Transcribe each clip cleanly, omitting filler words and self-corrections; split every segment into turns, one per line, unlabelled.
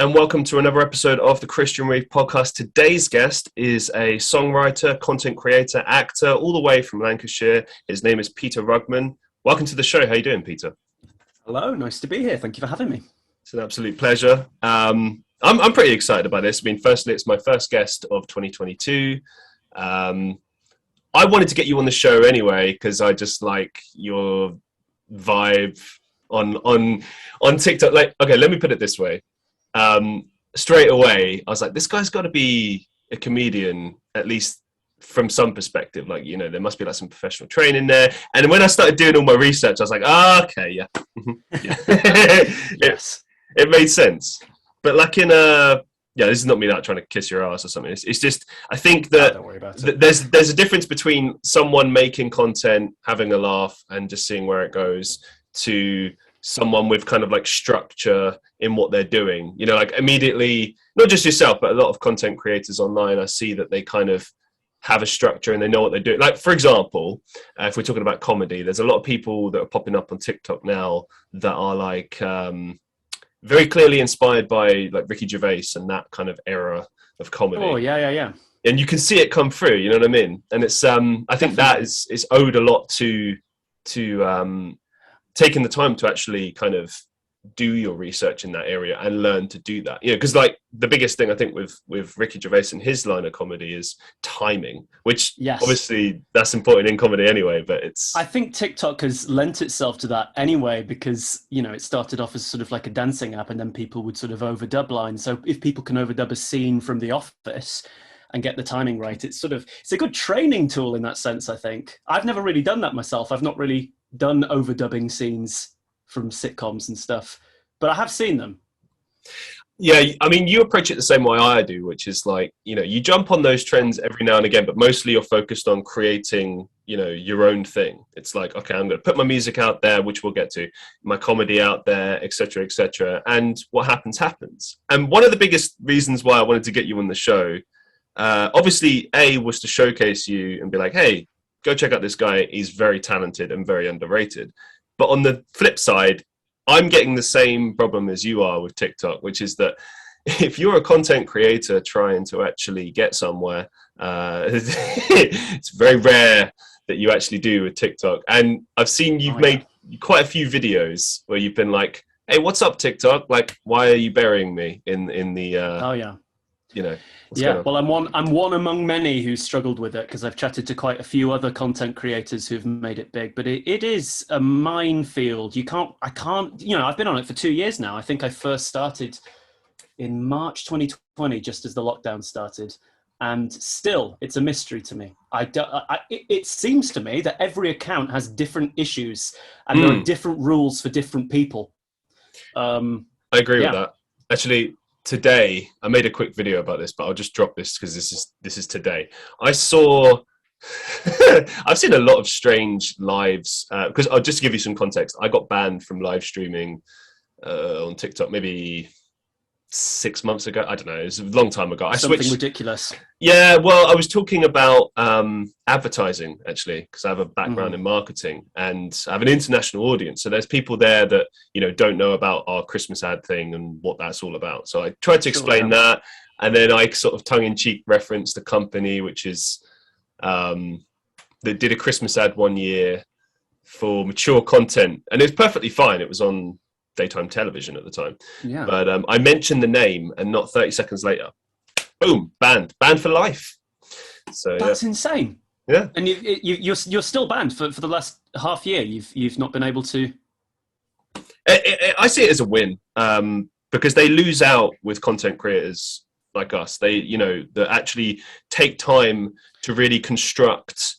and welcome to another episode of the Christian Reeve podcast. Today's guest is a songwriter, content creator, actor, all the way from Lancashire. His name is Peter Rugman. Welcome to the show. How are you doing, Peter?
Hello, nice to be here. Thank you for having me.
It's an absolute pleasure. I'm pretty excited about this. I mean, firstly, it's my first guest of 2022. I wanted to get you on the show anyway because I just like your vibe on TikTok. Like, okay, let me put it this way. Straight away, I was like, this guy's got to be a comedian, at least from some perspective. Like, you know, there must be like some professional training there. And when I started doing all my research, I was like, okay, yeah. Yeah.
Yes.
It made sense. But like this is not me not trying to kiss your ass or something. It's just, I think that
Don't worry about it.
there's a difference between someone making content, having a laugh and just seeing where it goes, to someone with kind of like structure in what they're doing. You know, like immediately, not just yourself, but a lot of content creators online, I see that they kind of have a structure and they know what they're doing. Like, for example, if we're talking about comedy, there's a lot of people that are popping up on TikTok now that are like very clearly inspired by like Ricky Gervais and that kind of era of comedy.
Oh, yeah.
And you can see it come through, you know what I mean? And it's I think that is owed a lot to taking the time to actually kind of do your research in that area and learn to do that. You know, because like the biggest thing I think with Ricky Gervais and his line of comedy is timing, which obviously that's important in comedy anyway, but I
think TikTok has lent itself to that anyway, because, you know, it started off as sort of like a dancing app and then people would sort of overdub lines. So if people can overdub a scene from The Office and get the timing right, it's a good training tool in that sense, I think. I've never really done that myself. I've not really done overdubbing scenes from sitcoms and stuff, but I have seen them.
Yeah, I mean, you approach it the same way I do, which is like, you know, you jump on those trends every now and again, but mostly you're focused on creating, you know, your own thing. It's like, okay, I'm going to put my music out there, which we'll get to, my comedy out there, etc., etc. And what happens. And one of the biggest reasons why I wanted to get you on the show, obviously, was to showcase you and be like, hey, go check out this guy. He's very talented and very underrated. But on the flip side, I'm getting the same problem as you are with TikTok, which is that if you're a content creator trying to actually get somewhere, it's very rare that you actually do with TikTok. And I've seen you've made quite a few videos where you've been like, hey, what's up, TikTok? Like, why are you burying me in the... You know,
well, I'm one among many who struggled with it, because I've chatted to quite a few other content creators who've made it big, but it is a minefield. I can't, you know, I've been on it for 2 years now. I think I first started in March 2020, just as the lockdown started. And still, it's a mystery to me. It seems to me that every account has different issues and there are different rules for different people.
I agree with that. Actually, today, I made a quick video about this, but I'll just drop this because this is today. I've seen a lot of strange lives, because I'll just give you some context. I got banned from live streaming on TikTok maybe 6 months ago. I don't know. It was a long time ago.
Something ridiculous.
Yeah, well, I was talking about advertising, actually, because I have a background in marketing and I have an international audience. So there's people there that, you know, don't know about our Christmas ad thing and what that's all about. So I tried to explain that. And then I sort of tongue-in-cheek referenced a company, which is that did a Christmas ad one year for mature content. And it's perfectly fine. It was on daytime television at the time. Yeah. But I mentioned the name and not 30 seconds later, boom, banned for life. So
that's insane.
Yeah.
And you're still banned for the last half year. You've not been able to.
I see it as a win, because they lose out with content creators like us. They, you know, that actually take time to really construct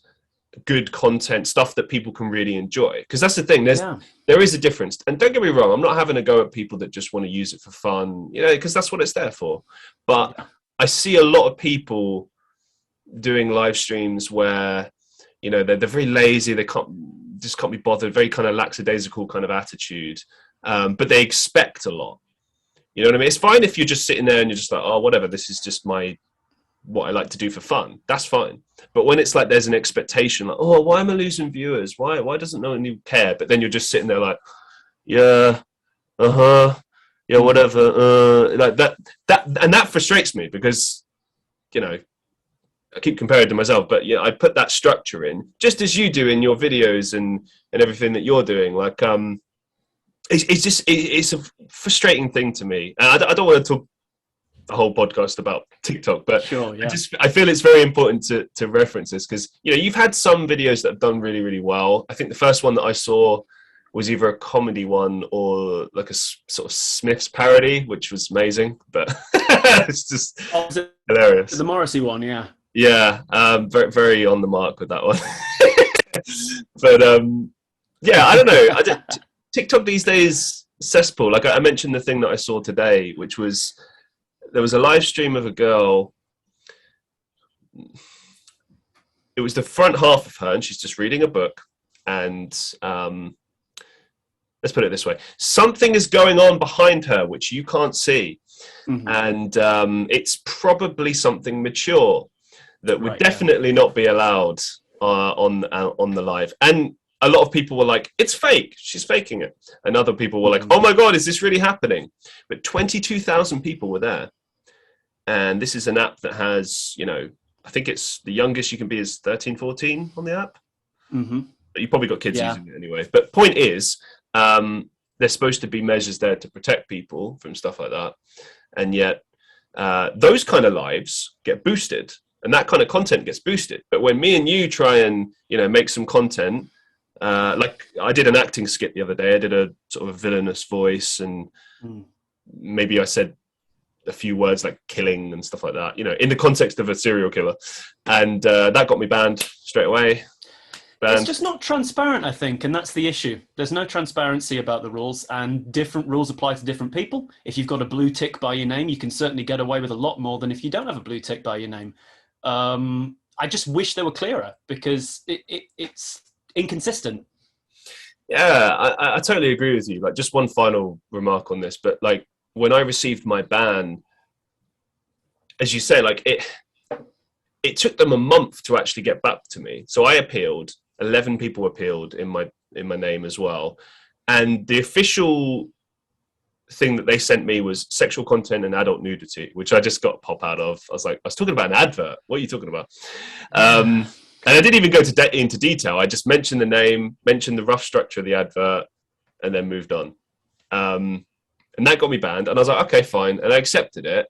good content, stuff that people can really enjoy. Because that's the thing, there is a difference. And don't get me wrong, I'm not having a go at people that just want to use it for fun, you know, because that's what it's there for. But I see a lot of people doing live streams where, you know, they're very lazy, they can't be bothered, very kind of lackadaisical kind of attitude, but they expect a lot. You know what I mean? It's fine if you're just sitting there and you're just like, oh, whatever, this is just what I like to do for fun. That's fine. But when it's like there's an expectation, like, oh, why am I losing viewers? Why doesn't no one care? But then you're just sitting there like, yeah, yeah, whatever, like and that frustrates me because, you know, I keep comparing to myself, but yeah, I put that structure in just as you do in your videos and everything that you're doing. Like, it's just it's a frustrating thing to me. And I don't want to talk the whole podcast about TikTok, but
Sure, yeah.
I feel it's very important to reference this because, you know, you've had some videos that have done really, really well. I think the first one that I saw was either a comedy one or like a sort of Smiths parody, which was amazing, but it's just hilarious.
The Morrissey one, yeah.
Yeah, very, very on the mark with that one. But yeah, I don't know. TikTok these days, cesspool. Like I mentioned the thing that I saw today, which was there was a live stream of a girl. It was the front half of her, and she's just reading a book. And let's put it this way: something is going on behind her which you can't see, and it's probably something mature that would definitely not be allowed on the live. And a lot of people were like, it's fake, she's faking it. And other people were like, oh my God, is this really happening? But 22,000 people were there. And this is an app that has, you know, I think it's the youngest you can be is 13, 14 on the app. But you probably got kids using it anyway. But point is, there's supposed to be measures there to protect people from stuff like that. And yet those kind of lives get boosted. And that kind of content gets boosted. But when me and you try and, you know, make some content, like I did an acting skit the other day. I did a sort of villainous voice, and maybe I said a few words like killing and stuff like that, you know, in the context of a serial killer. And that got me banned straight away.
It's just not transparent, I think, and that's the issue. There's no transparency about the rules, and different rules apply to different people. If you've got a blue tick by your name, you can certainly get away with a lot more than if you don't have a blue tick by your name. I just wish they were clearer because it's inconsistent.
Yeah, I totally agree with you. Like, just one final remark on this, but like when I received my ban, as you say, like it took them a month to actually get back to me. So I appealed. 11 people appealed in my name as well, and the official thing that they sent me was sexual content and adult nudity, which I just got a pop out of. I was talking about an advert. What are you talking about? And I didn't even go into detail. I just mentioned the name, mentioned the rough structure of the advert, and then moved on. And that got me banned. And I was like, okay, fine. And I accepted it.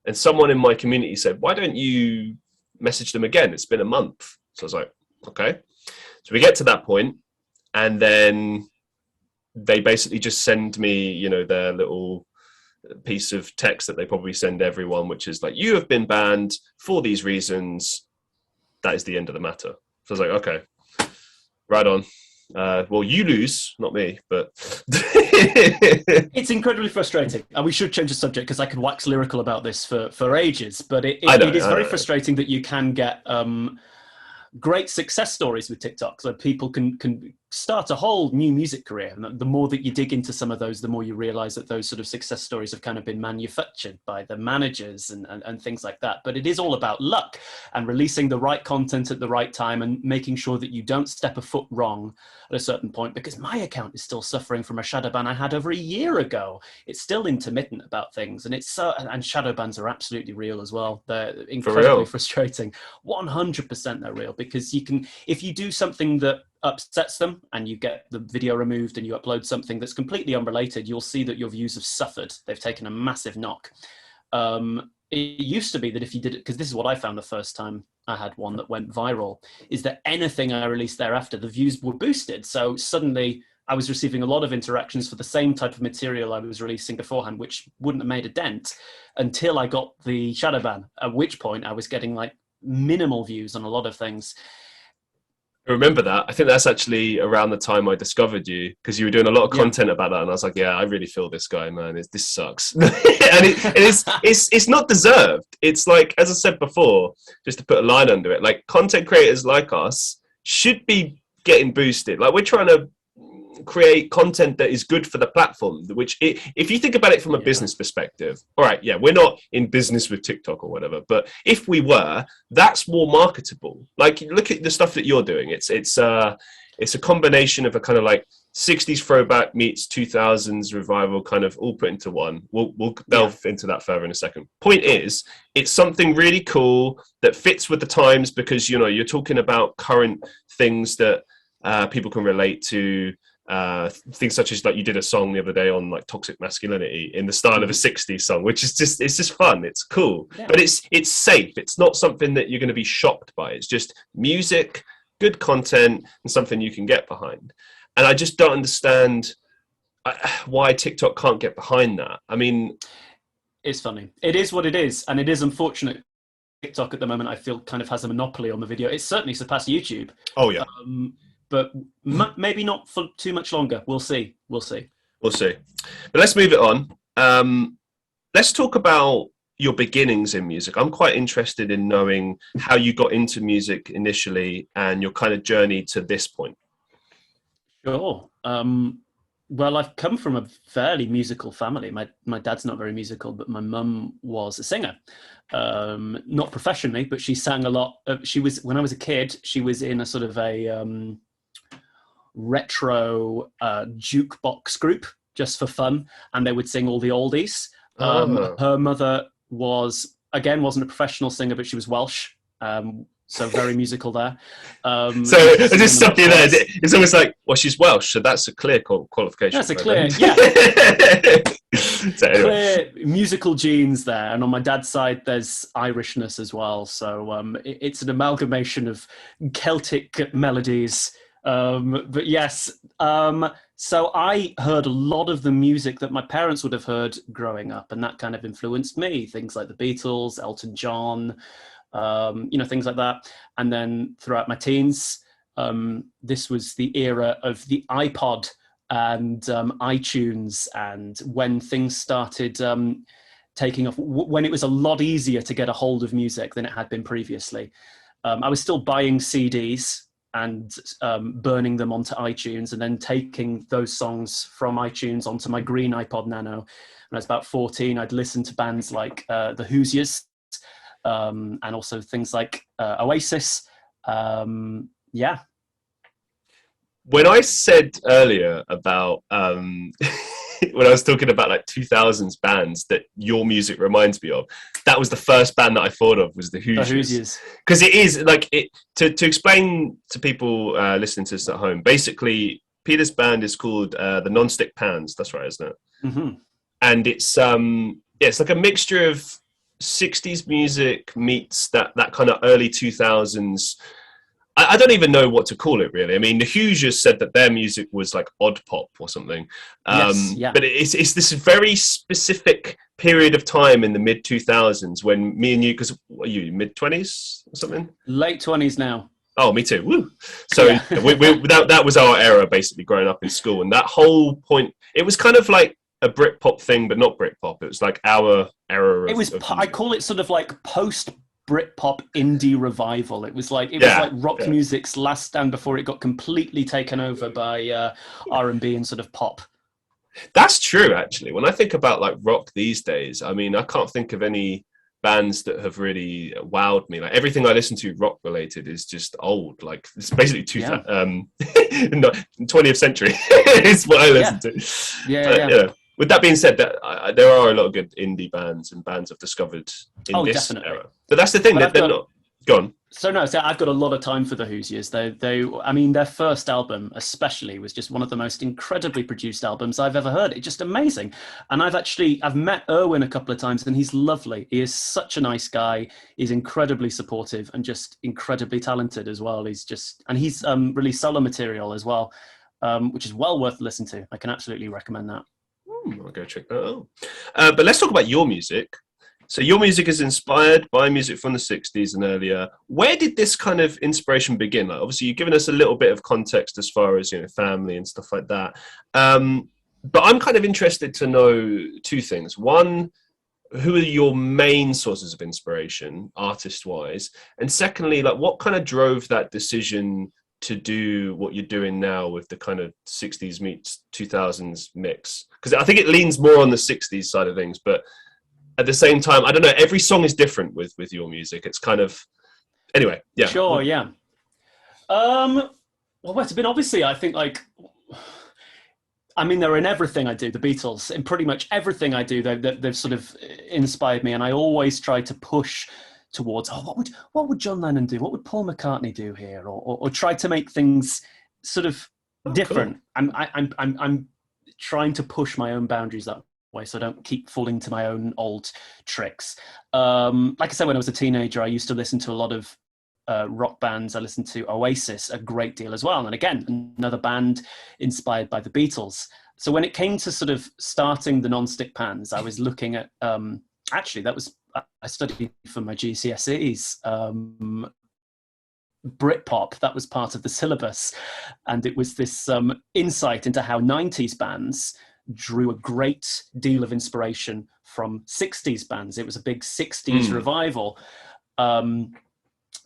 And someone in my community said, why don't you message them again? It's been a month. So I was like, okay. So we get to that point, and then they basically just send me, you know, their little piece of text that they probably send everyone, which is like, you have been banned for these reasons. That is the end of the matter. So I was like, okay, right on. Well, you lose, not me, but
it's incredibly frustrating. And we should change the subject because I could wax lyrical about this for ages, but it is very frustrating that you can get great success stories with TikTok, so people can start a whole new music career. And the more that you dig into some of those, the more you realize that those sort of success stories have kind of been manufactured by the managers and things like that. But it is all about luck and releasing the right content at the right time and making sure that you don't step a foot wrong at a certain point, because my account is still suffering from a shadow ban I had over a year ago. It's still intermittent about things, and and shadow bans are absolutely real as well. They're incredibly frustrating. 100% they're real, because if you do something that upsets them and you get the video removed and you upload something that's completely unrelated, you'll see that your views have suffered. They've taken a massive knock. It used to be that if you did it, because this is what I found the first time I had one that went viral, is that anything I released thereafter, the views were boosted. So suddenly I was receiving a lot of interactions for the same type of material I was releasing beforehand, which wouldn't have made a dent until I got the shadow ban, at which point I was getting like minimal views on a lot of things.
I remember that. I think that's actually around the time I discovered you, because you were doing a lot of content about that, and I was like, yeah, I really feel this guy, man. This sucks. And it's not deserved. It's like, as I said before, just to put a line under it, like content creators like us should be getting boosted. Like, we're trying to create content that is good for the platform, which if you think about it from a business perspective, all right, yeah, we're not in business with TikTok or whatever, but if we were, that's more marketable. Like, look at the stuff that you're doing. It's a combination of a kind of like 60s throwback meets 2000s revival, kind of all put into one. We'll delve into that further in a second. Point is, it's something really cool that fits with the times, because you're talking about current things that people can relate to. Things such as, like, you did a song the other day on like toxic masculinity in the style of a 60s song, which is just fun. It's cool, but it's safe. It's not something that you're going to be shocked by. It's just music, good content, and something you can get behind. And I just don't understand why TikTok can't get behind that. I mean,
it's funny. It is what it is, and it is unfortunate. TikTok at the moment, I feel, kind of has a monopoly on the video. It's certainly surpassed YouTube.
Oh yeah.
But maybe not for too much longer. We'll see. But
let's move it on. Let's talk about your beginnings in music. I'm quite interested in knowing how you got into music initially and your kind of journey to this point.
Sure. Well, I've come from a fairly musical family. My dad's not very musical, but my mum was a singer. Not professionally, but she sang a lot. When I was a kid, she was in a sort of a retro jukebox group just for fun, and they would sing all the oldies. Her mother wasn't a professional singer, but she was Welsh. So very musical there.
So I just stop you there. It's almost like, well, she's Welsh, so that's a clear qualification.
That's a clear, yeah.
So anyway.
Clear musical genes there. And on my dad's side, there's Irishness as well. So it's an amalgamation of Celtic melodies. But yes, so I heard a lot of the music that my parents would have heard growing up, and that kind of influenced me. Things like the Beatles, Elton John, things like that. And then throughout my teens, this was the era of the iPod and iTunes, and when things started taking off, when it was a lot easier to get a hold of music than it had been previously. I was still buying CDs and burning them onto iTunes, and then taking those songs from iTunes onto my green iPod Nano. When I was about 14, I'd listen to bands like the Hoosiers, and also things like Oasis.
When I said earlier about when I was talking about like 2000s bands that your music reminds me of, that was the first band that I thought of, was the Hoosiers. Because it is like to explain to people listening to this at home. Basically, Peter's band is called the NonStick Pans. That's right, isn't it? Mm-hmm. And it's like a mixture of 60s music meets that kind of early 2000s. I don't even know what to call it, really. I mean, the Hoosiers said that their music was like odd pop or something. Yes, yeah. But it's this very specific period of time in the mid 2000s when me and you, because what are you, mid 20s or something?
Late 20s now.
Oh, me too. Woo. So that was our era, basically, growing up in school. And that whole point, it was kind of like a Britpop thing, but not Britpop. It was like our era.
I call it sort of like post Britpop indie revival. It was like rock music's last stand before it got completely taken over by R&B and sort of pop.
That's true, actually. When I think about like rock these days, I mean, I can't think of any bands that have really wowed me. Like everything I listen to rock related is just old. Like it's basically 20th century is what I listen to. Yeah. With that being said, that there are a lot of good indie bands and bands I've discovered in this era. But that's the thing, they're not gone.
So I've got a lot of time for the Hoosiers. Their first album especially was just one of the most incredibly produced albums I've ever heard. It's just amazing. And I've met Erwin a couple of times, and he's lovely. He is such a nice guy. He's incredibly supportive and just incredibly talented as well. He's released solo material as well, which is well worth listening to. I can absolutely recommend that.
I'll go check that out. But let's talk about your music. So your music is inspired by music from the 60s and earlier. Where did this kind of inspiration begin? Like, obviously, you've given us a little bit of context as far as, family and stuff like that. But I'm kind of interested to know two things. One, who are your main sources of inspiration, artist-wise? And secondly, like, what kind of drove that decision to do what you're doing now with the kind of 60s meets 2000s mix? Because I think it leans more on the 60s side of things, but at the same time, I don't know, every song is different with your music. It's kind of, anyway, yeah.
Sure, yeah. Well, it's been obviously, I think, like, I mean, they're in everything I do. The Beatles, in pretty much everything I do, they've sort of inspired me, and I always try to push towards, oh, what would John Lennon do? What would Paul McCartney do here? Or try to make things sort of
Oh, cool.
different. I'm trying to push my own boundaries that way, so I don't keep falling to my own old tricks. Like I said, when I was a teenager, I used to listen to a lot of rock bands. I listened to Oasis a great deal as well. And again, another band inspired by the Beatles. So when it came to sort of starting the Non-Stick Pans, I was looking at, actually, I studied for my GCSEs, Britpop, that was part of the syllabus. And it was this insight into how 90s bands drew a great deal of inspiration from 60s bands. It was a big 60s revival.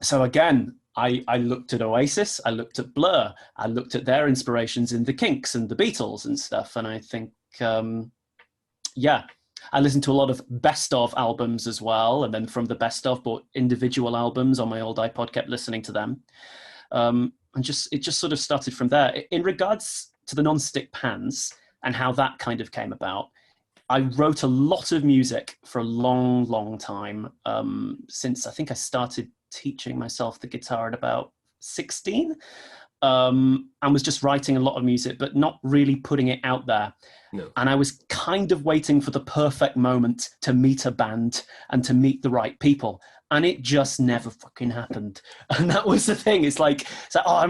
So again, I looked at Oasis, I looked at Blur, I looked at their inspirations in the Kinks and the Beatles and stuff. And I think, I listened to a lot of best of albums as well. And then from the best of, bought individual albums on my old iPod, kept listening to them. And it just sort of started from there. In regards to the Non-Stick Pans and how that kind of came about, I wrote a lot of music for a long, long time, since I think I started teaching myself the guitar at about 16, and was just writing a lot of music, but not really putting it out there.
No.
And I was kind of waiting for the perfect moment to meet a band and to meet the right people. And it just never fucking happened. And that was the thing. It's like,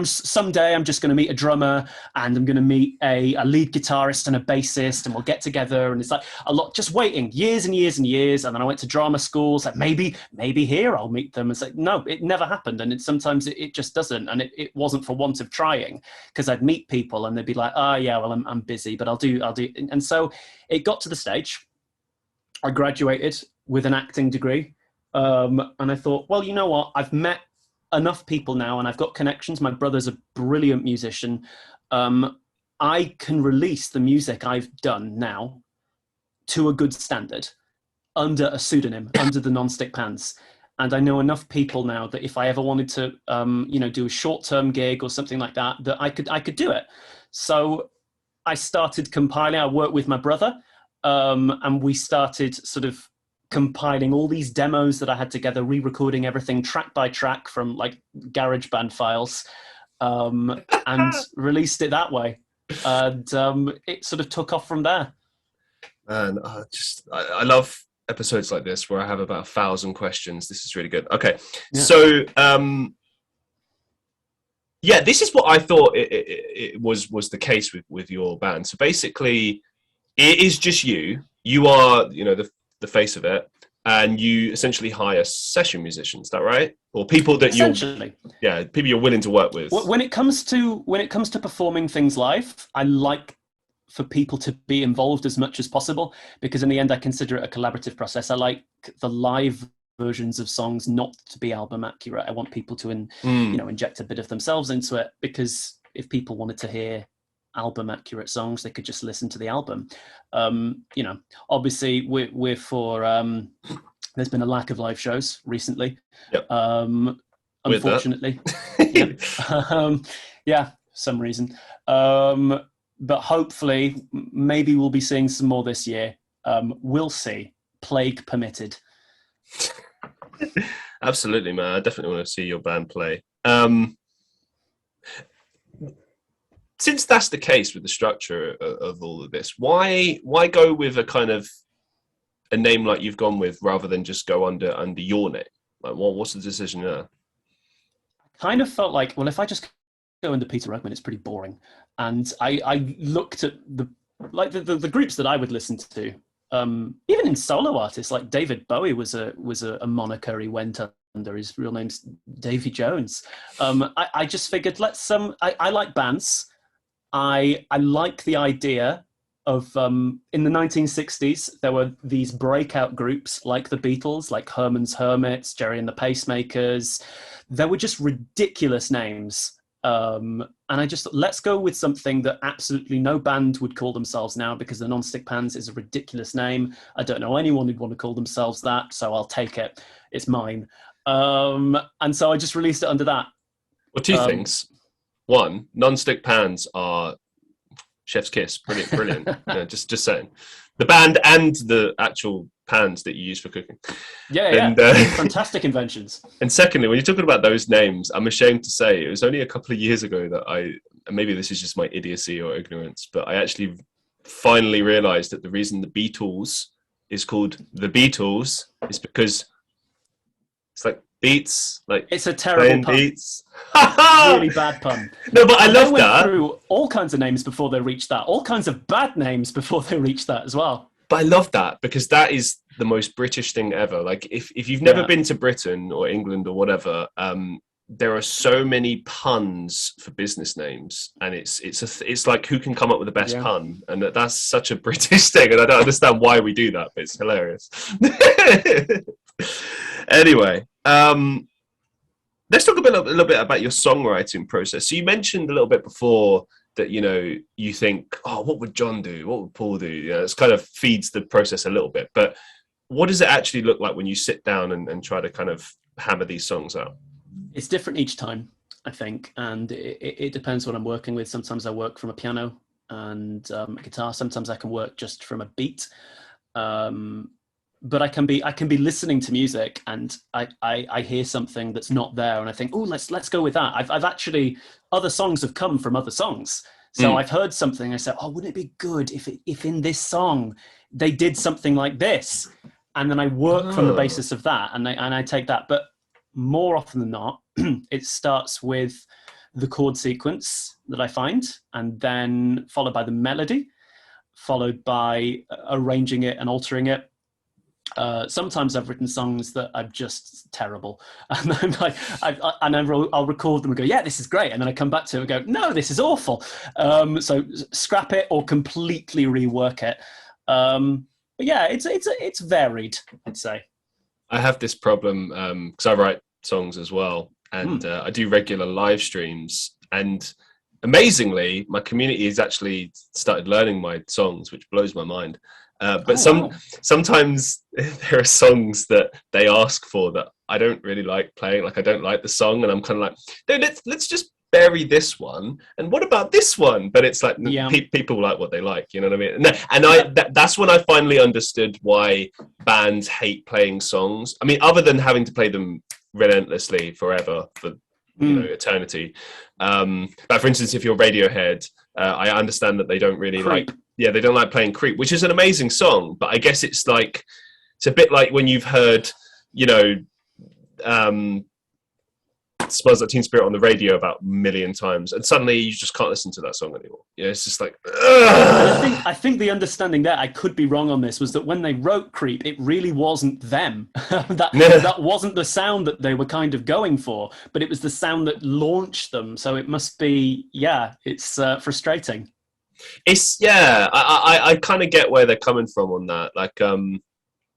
someday I'm just going to meet a drummer and I'm going to meet a lead guitarist and a bassist, and we'll get together. And it's like a lot, just waiting years and years and years. And then I went to drama schools, like maybe here I'll meet them. It's like, no, it never happened. And sometimes it just doesn't. And it wasn't for want of trying, because I'd meet people and they'd be like, oh yeah, well, I'm busy, but I'll do. And so it got to the stage. I graduated with an acting degree. And I thought, well, you know what? I've met enough people now and I've got connections. My brother's a brilliant musician. I can release the music I've done now to a good standard under a pseudonym, under the Non-Stick Pans. And I know enough people now that if I ever wanted to, do a short-term gig or something like that, that I could do it. So I started compiling. I worked with my brother, and we started sort of compiling all these demos that I had together, re-recording everything track by track from like GarageBand files, and released it that way. And it sort of took off from there.
And I love episodes like this where I have about 1,000 questions. This is really good. Okay, yeah. So this is what I thought it was the case with your band. So basically, it is just you. You are, the face of it, and you essentially hire session musicians. Is that right? Or people that people you're willing to work with.
When it comes to performing things live, I like for people to be involved as much as possible, because in the end I consider it a collaborative process. I like the live versions of songs not to be album accurate. I want people to inject a bit of themselves into it, because if people wanted to hear album accurate songs, they could just listen to the album. Obviously we're for there's been a lack of live shows recently.
Yep.
Unfortunately. Some reason. But hopefully maybe we'll be seeing some more this year. We'll see, plague permitted.
Absolutely, man. I definitely want to see your band play. Since that's the case with the structure of all of this, why go with a kind of a name like you've gone with, rather than just go under your name? Like, what's the decision there?
I kind of felt like, well, if I just go under Peter Rugman, it's pretty boring. And I looked at the groups that I would listen to. Even in solo artists, like David Bowie was a moniker he went under. His real name's Davy Jones. I just figured I like bands. I like the idea of, in the 1960s, there were these breakout groups like the Beatles, like Herman's Hermits, Jerry and the Pacemakers. There were just ridiculous names. And I just thought, let's go with something that absolutely no band would call themselves now, because the Non-Stick Pans is a ridiculous name. I don't know anyone who'd want to call themselves that, so I'll take it. It's mine. And so I just released it under that.
Well, two things. One, Non-Stick Pans are Chef's kiss, brilliant, brilliant. Just saying, the band and the actual pans that you use for cooking.
And, fantastic inventions.
And secondly, when you're talking about those names, I'm ashamed to say it was only a couple of years ago that maybe this is just my idiocy or ignorance, but I actually finally realized that the reason the Beatles is called the Beatles is because it's like beats, like
it's a terrible pun.
Beats.
Really bad pun.
No, but I love
they went
that.
Through all kinds of names before they reached that. All kinds of bad names before they reached that as well.
But I love that because that is the most British thing ever. Like if you've never been to Britain or England or whatever, there are so many puns for business names, and it's like who can come up with the best pun, and that's such a British thing, and I don't understand why we do that, but it's hilarious. Anyway, let's talk a little bit about your songwriting process. So you mentioned a little bit before that, you know, you think, oh, what would John do? What would Paul do? You know, it's kind of feeds the process a little bit, but what does it actually look like when you sit down and try to kind of hammer these songs out?
It's different each time, I think, and it depends what I'm working with. Sometimes I work from a piano and a guitar. Sometimes I can work just from a beat. But I can be listening to music and I hear something that's not there, and I think, oh, let's go with that. I've actually, other songs have come from other songs. So I've heard something, I said, oh, wouldn't it be good if in this song they did something like this? And then I work from the basis of that, and I take that. But more often than not, it starts with the chord sequence that I find, and then followed by the melody, followed by arranging it and altering it. Sometimes I've written songs that are just terrible, and I'm like, I'll record them and go, yeah, this is great, and then I come back to it and go, no, this is awful. So scrap it or completely rework it. But yeah, it's varied, I'd say.
I have this problem because I write songs as well, and I do regular live streams, and amazingly, my community has actually started learning my songs, which blows my mind. But sometimes there are songs that they ask for that I don't really like playing. Like I don't like the song, and I'm kind of like, no, let's just bury this one. And what about this one? But it's like people like what they like. You know what I mean? And that's when I finally understood why bands hate playing songs. I mean, other than having to play them relentlessly forever for eternity. But for instance, if you're Radiohead, I understand that they don't really they don't like playing Creep, which is an amazing song, but I guess it's a bit like when you've heard, Smells Like Teen Spirit on the radio about a million times, and suddenly you just can't listen to that song anymore. It's just like,
I think the understanding there, I could be wrong on this, was that when they wrote Creep, it really wasn't them. that wasn't the sound that they were kind of going for, but it was the sound that launched them. So it must be, it's frustrating.
I kind of get where they're coming from on that. Like,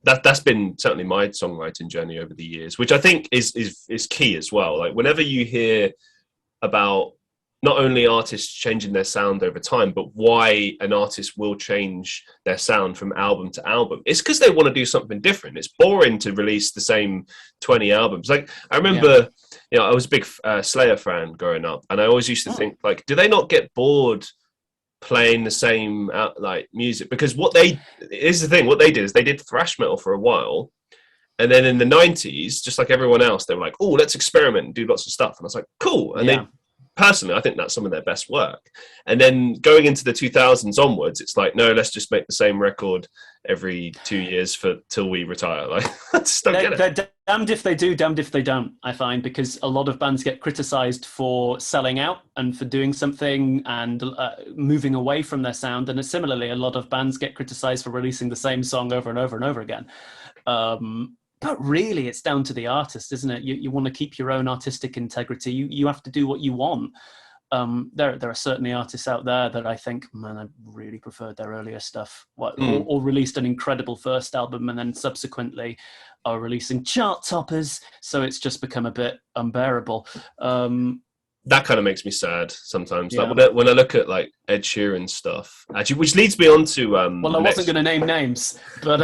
that's been certainly my songwriting journey over the years, which I think is key as well. Like whenever you hear about not only artists changing their sound over time, but why an artist will change their sound from album to album, it's because they want to do something different. It's boring to release the same 20 albums. Like I remember, I was a big Slayer fan growing up, and I always used to think, like, do they not get bored playing the same music? Because what they did is they did thrash metal for a while, and then in the 90s, just like everyone else, they were like, oh, let's experiment and do lots of stuff. And I was like, cool. And personally, I think that's some of their best work. And then going into the 2000s onwards, it's like, no, let's just make the same record every 2 years till we retire. Like, I just don't get it.
They're damned if they do, damned if they don't, I find, because a lot of bands get criticized for selling out and for doing something and moving away from their sound. And similarly, a lot of bands get criticized for releasing the same song over and over and over again. But really, it's down to the artist, isn't it? You want to keep your own artistic integrity. You have to do what you want. There are certainly artists out there that I think, man, I really preferred their earlier stuff, or released an incredible first album and then subsequently are releasing chart toppers. So it's just become a bit unbearable.
That kind of makes me sad sometimes. Yeah. Like when I look at like Ed Sheeran stuff, actually, which leads me on to
well, I wasn't going to name names, but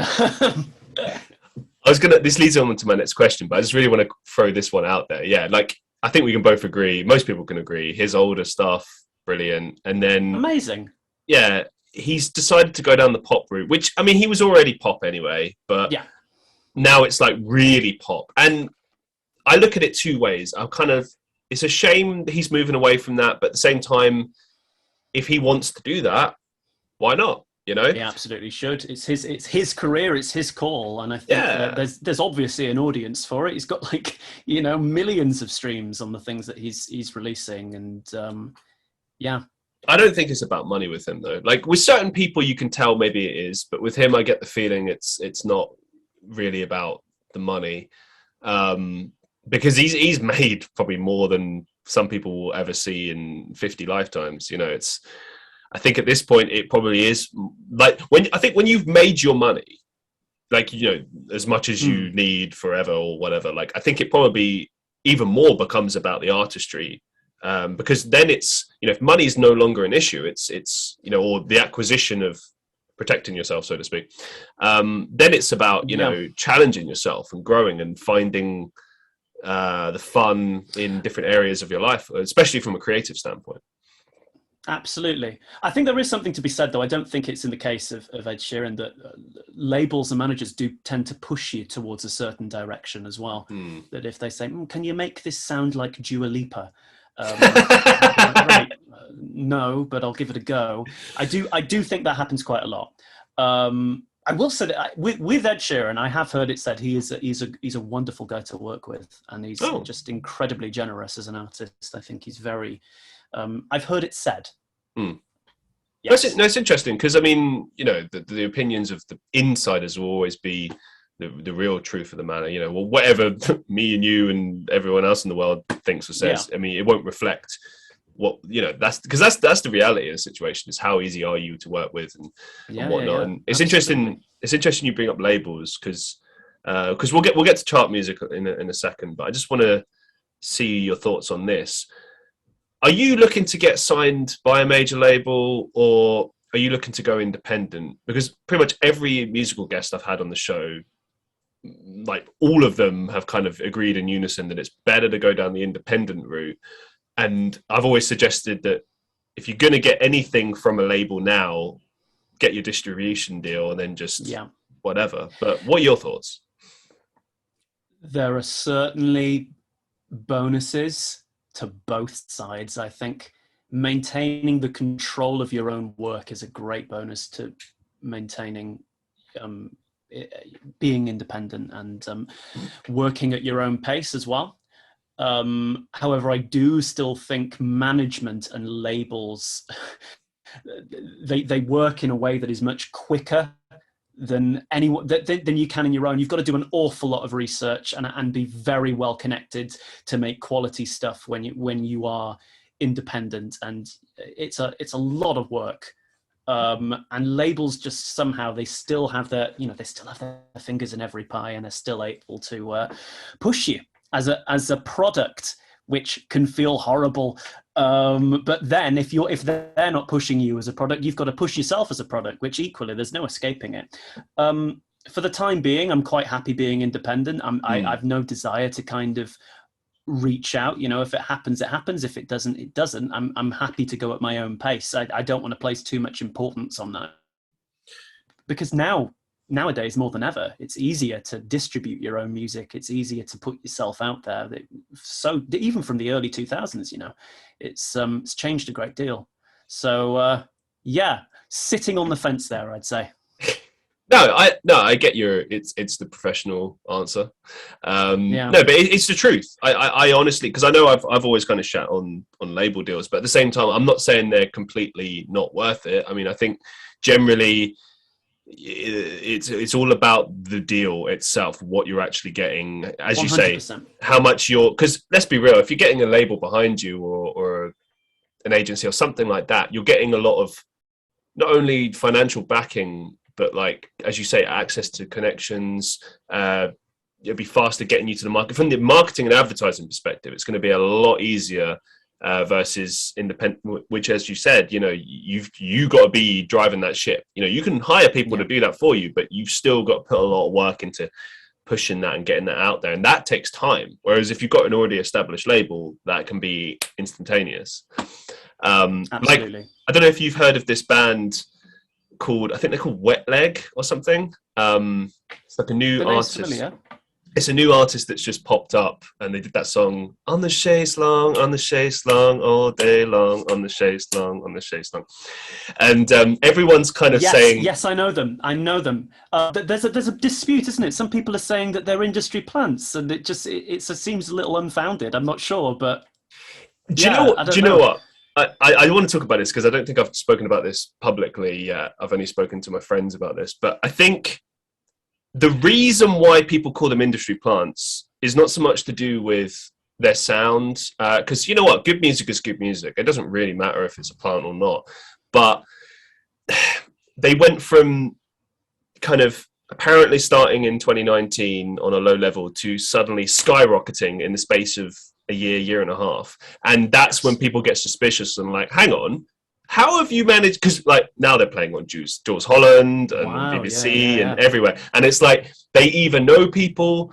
this leads on to my next question, but I just really want to throw this one out there. Yeah, like I think we can both agree, most people can agree, his older stuff, brilliant. And then
amazing.
yeah, he's decided to go down the pop route, which, I mean, he was already pop anyway, but
Yeah.
now it's like really pop. And I look at it two ways. It's a shame that he's moving away from that, but at the same time, if he wants to do that, why not? You know?
He absolutely should. It's his career, it's his call, and I think
Yeah.
there's obviously an audience for it. He's got like millions of streams on the things that he's releasing, and yeah.
I don't think it's about money with him though. Like with certain people, you can tell maybe it is, but with him, I get the feeling it's not really about the money, because he's made probably more than some people will ever see in 50 lifetimes. You know, I think at this point it probably is like when you've made your money, like, as much as you need forever or whatever. Like I think it probably even more becomes about the artistry. Because then it's, if money is no longer an issue, it's or the acquisition of protecting yourself, so to speak, then it's about, challenging yourself and growing and finding the fun in different areas of your life, especially from a creative standpoint.
Absolutely. I think there is something to be said, though. I don't think it's in the case of Ed Sheeran that labels and managers do tend to push you towards a certain direction as well. That if they say, can you make this sound like Dua Lipa? Right. No, but I'll give it a go. I do think that happens quite a lot. I will say that with Ed Sheeran, I have heard it said he's a wonderful guy to work with, and he's just incredibly generous as an artist. I think he's very. I've heard it said.
Yes. No, it's interesting because I mean, the opinions of the insiders will always be the real truth of the matter. Well, whatever me and you and everyone else in the world thinks or says, I mean, it won't reflect what that's the reality of the situation. Is how easy are you to work with and whatnot. And it's interesting. It's interesting you bring up labels because we'll get to chart music in a second, but I just want to see your thoughts on this. Are you looking to get signed by a major label, or are you looking to go independent? Because pretty much every musical guest I've had on the show, like all of them have kind of agreed in unison that it's better to go down the independent route. And I've always suggested that if you're going to get anything from a label now, get your distribution deal and then just whatever. But what are your thoughts?
There are certainly bonuses to both sides. I think maintaining the control of your own work is a great bonus to maintaining being independent and working at your own pace as well. However, I do still think management and labels they work in a way that is much quicker than anyone than you can in your own. You've got to do an awful lot of research and be very well connected to make quality stuff when you are independent, and it's a lot of work. And labels just somehow they still have their fingers in every pie, and they're still able to push you as a product, which can feel horrible. But then if they're not pushing you as a product, you've got to push yourself as a product, which equally there's no escaping it. For the time being, I'm quite happy being independent. I've no desire to kind of reach out. If it happens, it happens. If it doesn't, it doesn't. I'm happy to go at my own pace. I don't want to place too much importance on that, because nowadays more than ever, it's easier to distribute your own music. It's easier to put yourself out there. So even from the early 2000s, it's changed a great deal. So sitting on the fence there, I'd say.
No, I get it's the professional answer. No, but it's the truth. I honestly, because I know I've always kind of shat on label deals, but at the same time, I'm not saying they're completely not worth it. I mean, I think generally it's all about the deal itself, what you're actually getting, as 100%. You say, how much because let's be real, if you're getting a label behind you or an agency or something like that, you're getting a lot of not only financial backing, but like, as you say, access to connections. It'll be faster getting you to the market. From the marketing and advertising perspective, it's going to be a lot easier versus independent, which, as you said, you've got to be driving that ship. You can hire people to do that for you, but you've still got to put a lot of work into pushing that and getting that out there, and that takes time. Whereas if you've got an already established label, that can be instantaneous. Like,
Absolutely.
I don't know if you've heard of this band called, I think they're called Wet Leg or something. It's like a new
The name's
artist.
familiar.
It's a new artist that's just popped up, and they did that song on the chaise long, on the chaise long, all day long, on the chaise long, on the chaise long, and everyone's kind of
Yes,
saying,
yes, I know them. I know them. There's a dispute, isn't it? Some people are saying that they're industry plants, and it seems a little unfounded. I'm not sure, but
"Do you know
yeah,
what?
I
Do
don't
you know
know.
what? I want to talk about this because I don't think I've spoken about this publicly yet. I've only spoken to my friends about this, but I think the reason why people call them industry plants is not so much to do with their sound, because you know what, good music is good music. It doesn't really matter if it's a plant or not. But they went from kind of apparently starting in 2019 on a low level to suddenly skyrocketing in the space of a year and a half, and that's when
Yes.
people get suspicious and like, hang on, how have you managed? Because like now they're playing on Jules Holland and on
Wow. Yeah. Yeah.
BBC and
Yeah.
everywhere, and it's like they either know people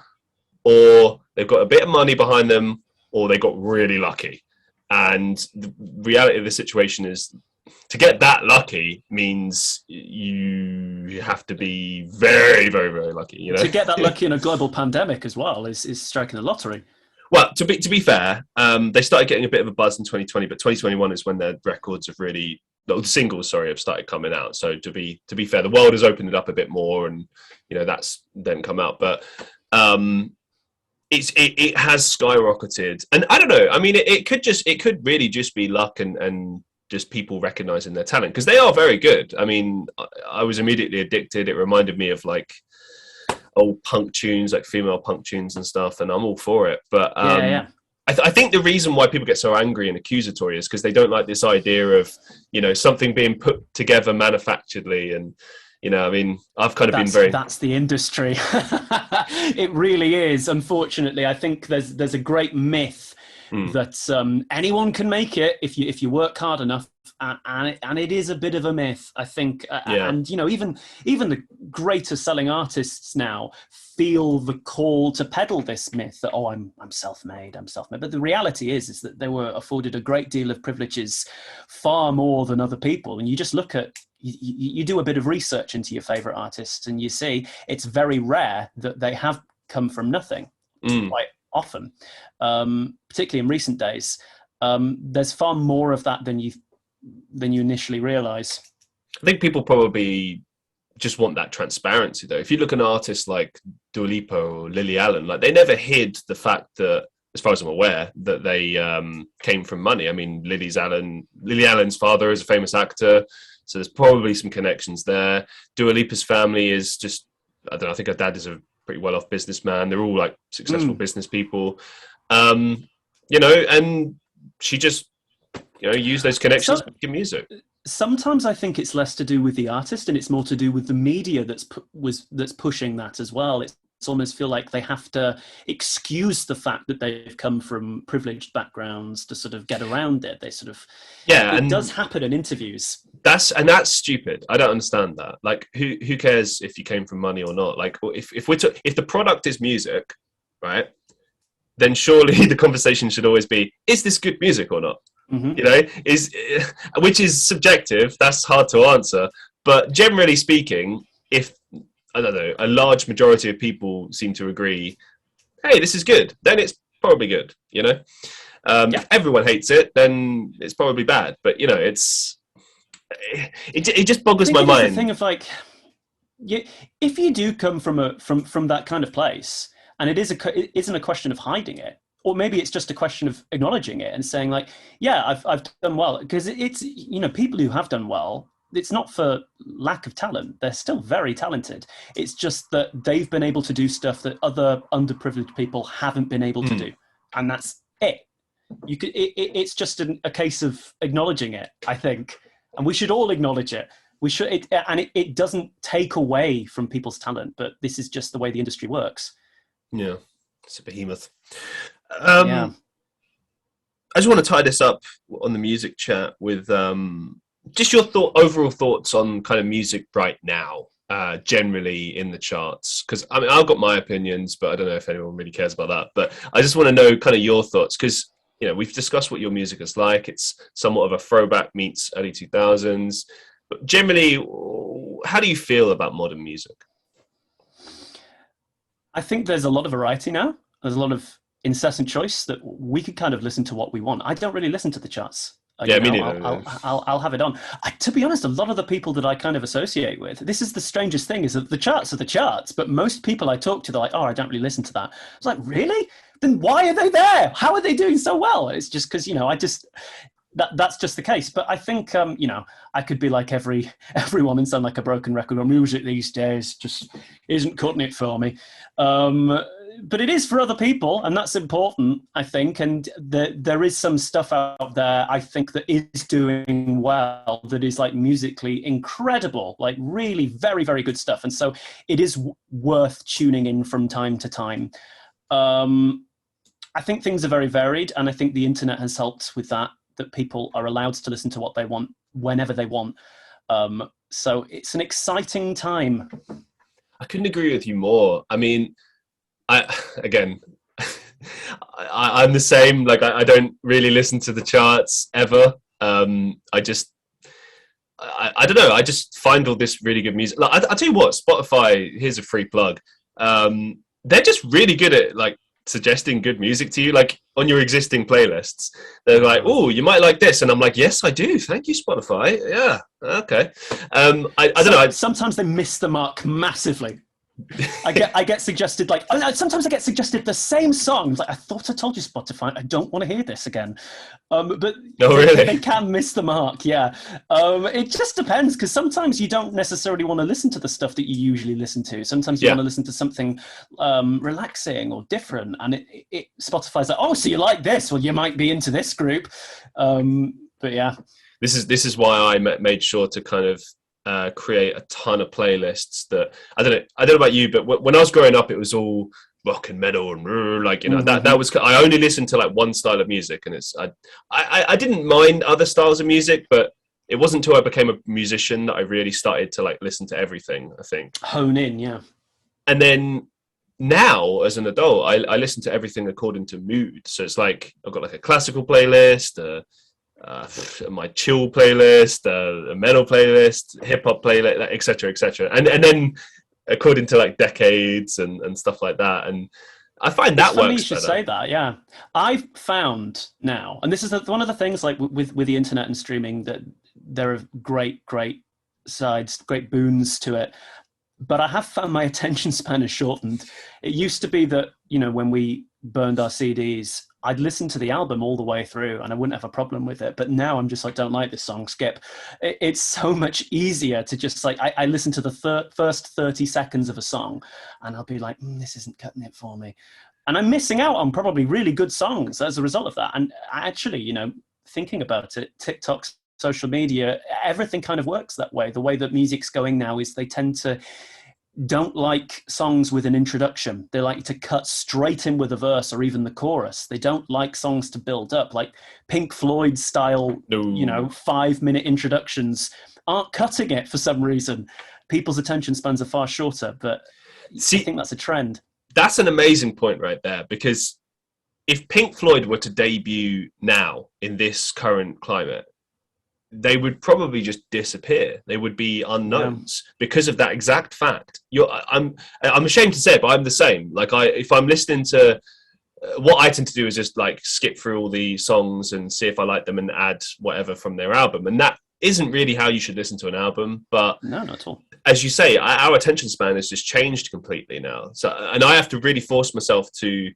or they've got a bit of money behind them or they got really lucky. And the reality of the situation is, to get that lucky means you have to be very, very, very lucky, you know.
To get that lucky in a global pandemic as well is striking the lottery.
Well, to be fair, they started getting a bit of a buzz in 2020, but 2021 is when their records have really, the singles, sorry, have started coming out. So to be fair, the world has opened it up a bit more, and you know that's then come out. But it has skyrocketed, and I don't know. I mean, it could really just be luck and just people recognizing their talent, because they are very good. I mean, I was immediately addicted. It reminded me of like old punk tunes, like female punk tunes and stuff, and I'm all for it. But
Yeah. Yeah.
I think the reason why people get so angry and accusatory is because they don't like this idea of, you know, something being put together manufacturedly. And you know, I mean, I've kind of been very,
That's the industry. It really is. Unfortunately, I think there's a great myth that anyone can make it if you work hard enough, and it is a bit of a myth, I think.
yeah,
And you know, even the greater selling artists now feel the call to peddle this myth that, oh, I'm self-made, I'm self-made. But the reality is that they were afforded a great deal of privileges, far more than other people. And you just look at, you do a bit of research into your favorite artists, and you see it's very rare that they have come from nothing. Quite often, particularly in recent days, there's far more of that than you initially realize.
I think people probably just want that transparency, though. If you look at an artist like Dua Lipa or Lily Allen, like they never hid the fact that, as far as I'm aware, that they came from money. I mean, Lily Allen's father is a famous actor, so there's probably some connections there. Dua Lipa's family is just, I don't know, I think her dad is a pretty well-off businessman. They're all like successful business people, you know, and she just, you know, used those connections to make music.
Sometimes I think it's less to do with the artist and it's more to do with the media that's pushing that as well. It's almost feel like they have to excuse the fact that they've come from privileged backgrounds to sort of get around it. They sort of,
yeah,
it does happen in interviews.
That's stupid. I don't understand that. Like, who cares if you came from money or not? Like, if the product is music, right, then surely the conversation should always be, is this good music or not? You know, which is subjective. That's hard to answer. But generally speaking, if, I don't know, a large majority of people seem to agree, hey, this is good, then it's probably good, you know? If everyone hates it, then it's probably bad. But, you know, it just boggles my mind.
The thing of like, if you do come from that kind of place, and it isn't a question of hiding it, or maybe it's just a question of acknowledging it and saying like, yeah, I've done well, because it's, you know, people who have done well, it's not for lack of talent. They're still very talented. It's just that they've been able to do stuff that other underprivileged people haven't been able to do. And that's it. It's just a case of acknowledging it, I think. And we should all acknowledge it. We should, it doesn't take away from people's talent, but this is just the way the industry works.
Yeah, it's a behemoth.
Yeah.
I just want to tie this up on the music chat with just your overall thoughts on kind of music right now, generally in the charts. Because I mean, I've got my opinions, but I don't know if anyone really cares about that. But I just want to know kind of your thoughts, because you know, we've discussed what your music is like. It's somewhat of a throwback meets early 2000s. But generally, how do you feel about modern music?
I think there's a lot of variety now. There's a lot of incessant choice that we could kind of listen to what we want. I don't really listen to the charts.
Yeah, me neither.
I'll have it on. To be honest, a lot of the people that I kind of associate with, this is the strangest thing, is that the charts are the charts, but most people I talk to, they're like, oh, I don't really listen to that. It's like, really? Then why are they there? How are they doing so well? It's just because, you know, that's just the case. But I think, you know, I could be like everyone and sound like a broken record. Or music these days just isn't cutting it for me. But it is for other people, and that's important, I think. And there is some stuff out there, I think, that is doing well, that is like musically incredible, like really very, very good stuff. And so it is worth tuning in from time to time. I think things are very varied, and I think the internet has helped with that people are allowed to listen to what they want whenever they want. So it's an exciting time.
I couldn't agree with you more. I mean, I'm the same. Like, I don't really listen to the charts ever. I don't know. I just find all this really good music. Like, I'll tell you what, Spotify, here's a free plug. They're just really good at like suggesting good music to you, like on your existing playlists. They're like, oh, you might like this, and I'm like, yes, I do, thank you, Spotify. Yeah, okay. I don't know,
sometimes they miss the mark massively. I get suggested, like, sometimes I get suggested the same songs. Like, I thought I told you, Spotify, I don't want to hear this again. But
no, really?
They can miss the mark, yeah. It just depends, because sometimes you don't necessarily want to listen to the stuff that you usually listen to. Sometimes you want to listen to something relaxing or different, and Spotify's like, oh, so you like this? Well, you might be into this group. But yeah,
this is why I made sure to kind of create a ton of playlists that I don't know about you, but when I was growing up, it was all rock and metal and like, you know, that was, I only listened to like one style of music, and I didn't mind other styles of music, but it wasn't until I became a musician that I really started to like listen to everything, I think.
Hone in, yeah.
And then now as an adult, I listen to everything according to mood. So it's like I've got like a classical playlist, my chill playlist, a metal playlist, hip hop playlist, etc., and then according to like decades and stuff like that. And I find that works.
You should say that, yeah. I've found now, and this is one of the things, like with the internet and streaming, that there are great sides, great boons to it. But I have found my attention span is shortened. It used to be that, you know, when we burned our CDs, I'd listen to the album all the way through and I wouldn't have a problem with it. But now I'm just like, don't like this song, skip. It's so much easier to just like, I listen to the first 30 seconds of a song and I'll be like, this isn't cutting it for me. And I'm missing out on probably really good songs as a result of that. And actually, you know, thinking about it, TikTok, social media, everything kind of works that way. The way that music's going now is they tend to don't like songs with an introduction. They like to cut straight in with a verse or even the chorus. They don't like songs to build up, like Pink Floyd style, you know, 5-minute introductions aren't cutting it for some reason. People's attention spans are far shorter, but I think that's a trend.
That's an amazing point right there, because if Pink Floyd were to debut now in this current climate, they would probably just disappear. They would be unknowns because of that exact fact. I'm ashamed to say it, but I'm the same. Like if I'm listening to, what I tend to do is just like skip through all the songs and see if I like them and add whatever from their album. And that isn't really how you should listen to an album. But
no, not at all.
As you say, our attention span has just changed completely now. So, and I have to really force myself to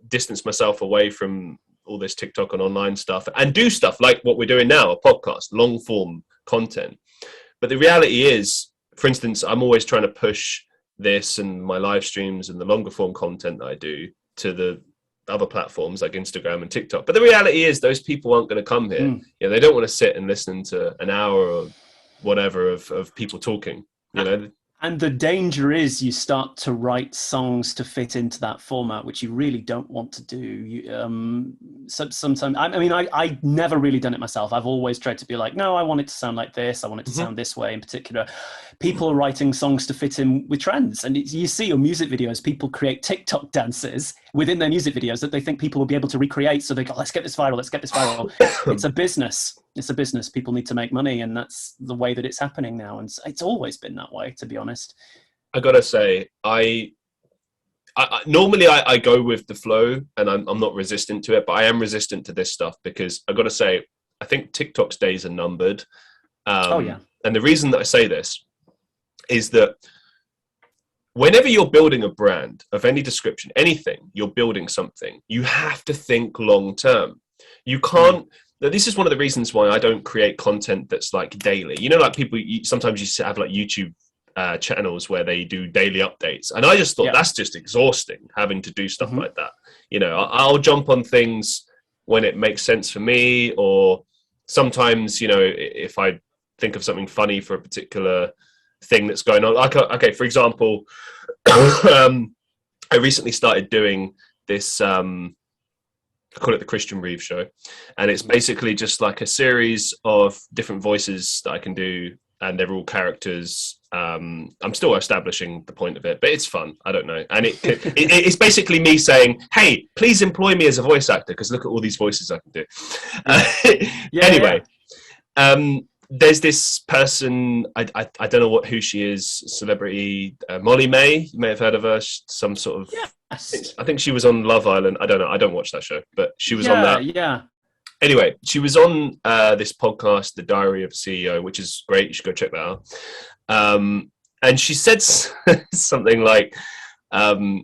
distance myself away from all this TikTok and online stuff and do stuff like what we're doing now, a podcast, long form content. But the reality is, for instance, I'm always trying to push this and my live streams and the longer form content that I do to the other platforms like Instagram and TikTok. But the reality is those people aren't going to come here. You know, they don't want to sit and listen to an hour or whatever of people talking, you know.
And the danger is you start to write songs to fit into that format, which you really don't want to do. Sometimes, I mean, I never really done it myself. I've always tried to be like, no, I want it to sound like this. I want it to sound this way in particular. People are writing songs to fit in with trends. And you see your music videos, people create TikTok dances within their music videos that they think people will be able to recreate. So they go, let's get this viral, let's get this viral. It's a business. It's a business. People need to make money, and that's the way that it's happening now. And it's always been that way, to be honest.
I gotta say, I normally I go with the flow, and I'm not resistant to it, but I am resistant to this stuff because I gotta say, I think TikTok's days are numbered.
Oh yeah.
And the reason that I say this is that whenever you're building a brand of any description, anything, you're building something, you have to think long term. You can't. This is one of the reasons why I don't create content that's like daily. You know, like people sometimes you have like YouTube channels where they do daily updates, and I just thought that's just exhausting having to do stuff like that. You know, I'll jump on things when it makes sense for me, or sometimes, you know, if I think of something funny for a particular thing that's going on. Like, okay, for example, I recently started doing this. I call it the Christian Reeve show, and it's basically just like a series of different voices that I can do, and they're all characters. I'm still establishing the point of it, but it's fun. I don't know, and it's basically me saying, "Hey, please employ me as a voice actor because look at all these voices I can do." Anyway, there's this person. I don't know who she is. Celebrity Molly May. You may have heard of her. Some sort of.
Yes.
I think she was on Love Island. I don't know. I don't watch that show, but she was on that.
Yeah.
Anyway, she was on this podcast, The Diary of a CEO, which is great. You should go check that out. And she said something like, "Oh,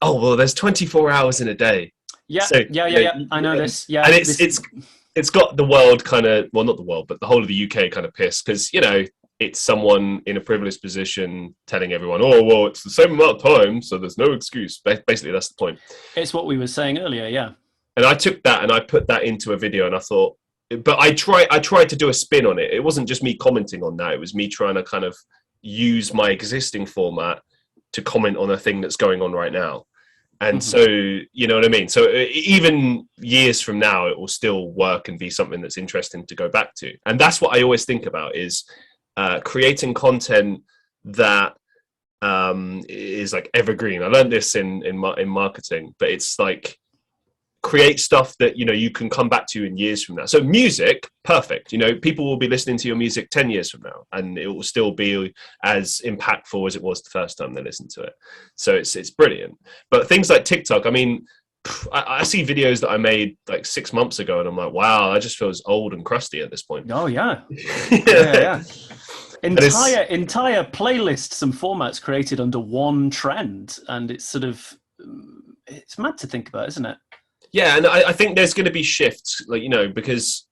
well, there's 24 hours in a day."
Yeah,
so,
yeah. I know this. Yeah,
and it's got the world kind of, well, not the world, but the whole of the UK kind of pissed because, you know, it's someone in a privileged position telling everyone, "Oh, well, it's the same amount of time, so there's no excuse." Basically, that's the point.
It's what we were saying earlier, yeah.
And I took that and I put that into a video, and I thought, but I tried to do a spin on it. It wasn't just me commenting on that. It was me trying to kind of use my existing format to comment on a thing that's going on right now. And so, you know what I mean? So even years from now, it will still work and be something that's interesting to go back to. And that's what I always think about is creating content that is like evergreen. I learned this in marketing, but it's like create stuff that, you know, you can come back to in years from now. So music, perfect. You know, people will be listening to your music 10 years from now, and it will still be as impactful as it was the first time they listened to it. So it's brilliant. But things like TikTok, I mean, I see videos that I made like 6 months ago, and I'm like, wow, that just feels old and crusty at this point.
Oh yeah. Yeah. Entire playlists and formats created under one trend, and it's sort of, it's mad to think about, isn't it?
Yeah, and I think there's going to be shifts, like, you know, because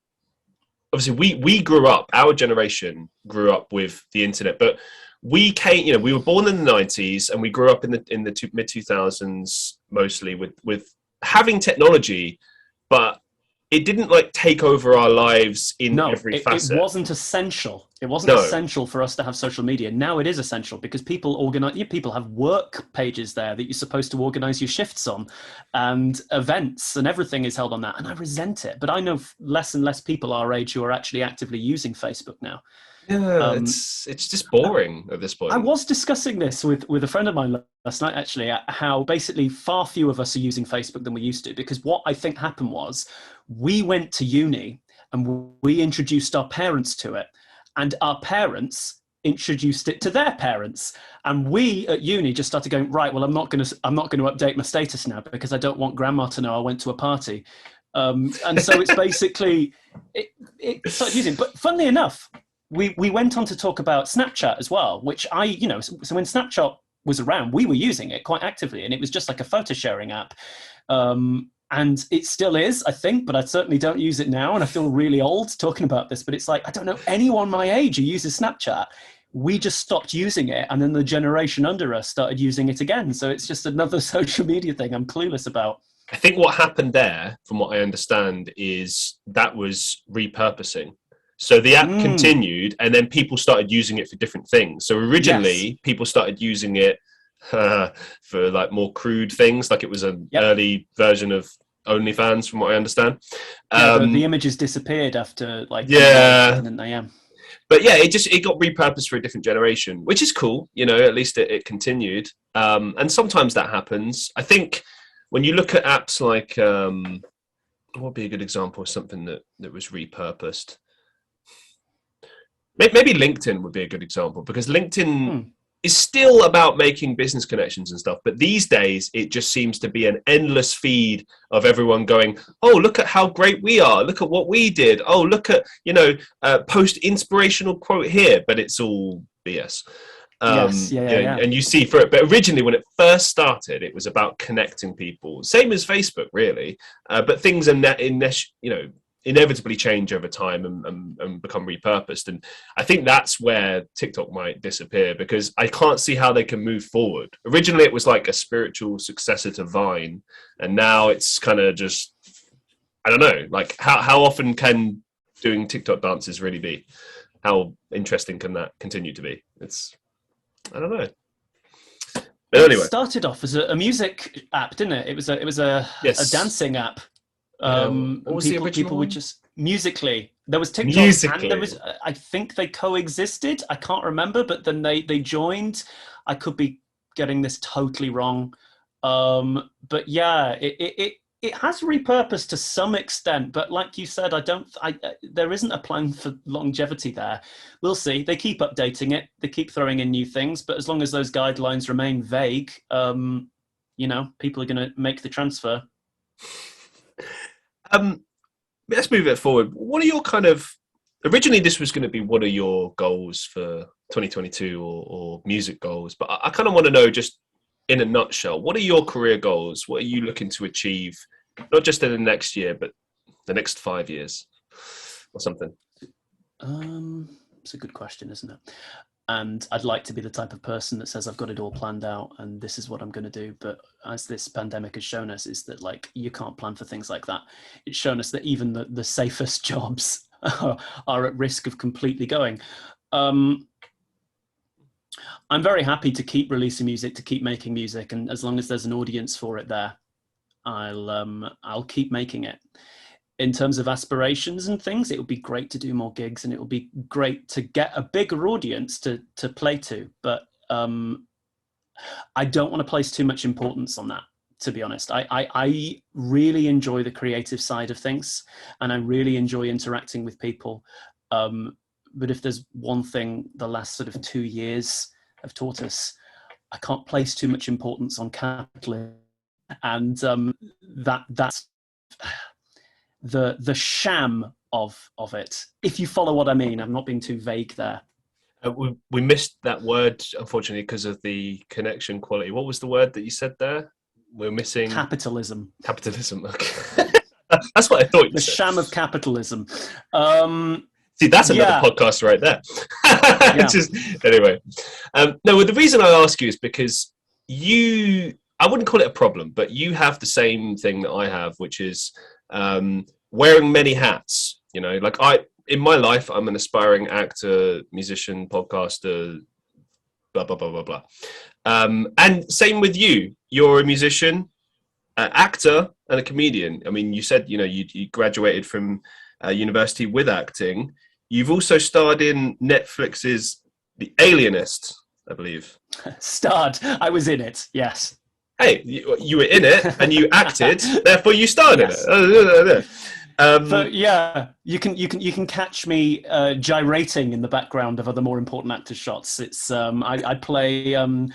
obviously we grew up, our generation grew up with the internet, but we came, you know, we were born in the 90s, and we grew up in the mid 2000s mostly with having technology, but it didn't like take over our lives in every facet.
It wasn't essential. It wasn't essential for us to have social media. Now it is essential because people have work pages there that you're supposed to organize your shifts on, and events and everything is held on that. And I resent it, but I know less and less people our age who are actually actively using Facebook now.
Yeah, it's just boring at this point.
I was discussing this with a friend of mine last night, actually, how basically far fewer of us are using Facebook than we used to, because what I think happened was we went to uni and we introduced our parents to it, and our parents introduced it to their parents, and we at uni just started going, right, well, I'm not going to update my status now because I don't want grandma to know I went to a party. And so it's basically it started using. But funnily enough, we went on to talk about Snapchat as well, which so when Snapchat was around, we were using it quite actively, and it was just like a photo sharing app. And it still is, I think, but I certainly don't use it now, and I feel really old talking about this, but it's like, I don't know anyone my age who uses Snapchat. We just stopped using it, and then the generation under us started using it again. So it's just another social media thing I'm clueless about.
I think what happened there, from what I understand, is that was repurposing. So the app continued, and then people started using it for different things. So originally, people started using it for like more crude things, like it was an early version of OnlyFans, from what I understand.
The images disappeared after like didn't they?
But yeah, it got repurposed for a different generation, which is cool. You know, at least it continued. And sometimes that happens. I think when you look at apps like, what would be a good example of something that was repurposed? Maybe LinkedIn would be a good example, because LinkedIn is still about making business connections and stuff. But these days, it just seems to be an endless feed of everyone going, oh, look at how great we are. Look at what we did. Oh, look at, post inspirational quote here. But it's all BS. And you see for it. But originally, when it first started, it was about connecting people. Same as Facebook, really. But things are inevitably change over time and become repurposed. And I think that's where TikTok might disappear, because I can't see how they can move forward. Originally, it was like a spiritual successor to Vine. And now it's kind of just, I don't know, like how often can doing TikTok dances really be? How interesting can that continue to be? I don't know. But anyway.
It started off as a music app, didn't it? It was a dancing app.
What was
people would just Musically. There was TikTok, and there was, I think they coexisted. I can't remember, but then they joined. I could be getting this totally wrong, but yeah, it has repurposed to some extent. But like you said, there isn't a plan for longevity there. We'll see. They keep updating it. They keep throwing in new things. But as long as those guidelines remain vague, people are going to make the transfer.
Let's move it forward. What are your originally this was going to be, what are your goals for 2022 or music goals? But I kind of want to know, just in a nutshell, what are your career goals? What are you looking to achieve, not just in the next year, but the next 5 years or something?
It's a good question, isn't it? And I'd like to be the type of person that says I've got it all planned out and this is what I'm going to do. But as this pandemic has shown us, is that like you can't plan for things like that. It's shown us that even the safest jobs are at risk of completely going. I'm very happy to keep releasing music, to keep making music, and as long as there's an audience for it there, I'll keep making it. In terms of aspirations and things, it would be great to do more gigs, and it would be great to get a bigger audience to play to. But I don't want to place too much importance on that, to be honest. I really enjoy the creative side of things, and I really enjoy interacting with people. But if there's one thing the last sort of 2 years have taught us, I can't place too much importance on capitalism, and that's the sham of it, if you follow what I mean. I'm not being too vague there.
We missed that word, unfortunately, because of the connection quality. What was the word that you said there? We're missing
capitalism.
Okay. That's what I thought you
the
said.
Sham of capitalism.
See, that's another podcast right there. Anyway. No, the reason I ask you is because I wouldn't call it a problem, but you have the same thing that I have, which is wearing many hats. In my life, I'm an aspiring actor, musician, podcaster, blah, blah, blah, blah, blah. And same with you. You're a musician, actor, and a comedian. I mean, you said, you graduated from university with acting. You've also starred in Netflix's The Alienist, I believe.
Starred. I was in it, yes.
Hey, you were in it and you acted, therefore you starred in it.
So yeah, you can catch me gyrating in the background of other more important actors' shots. It's I play an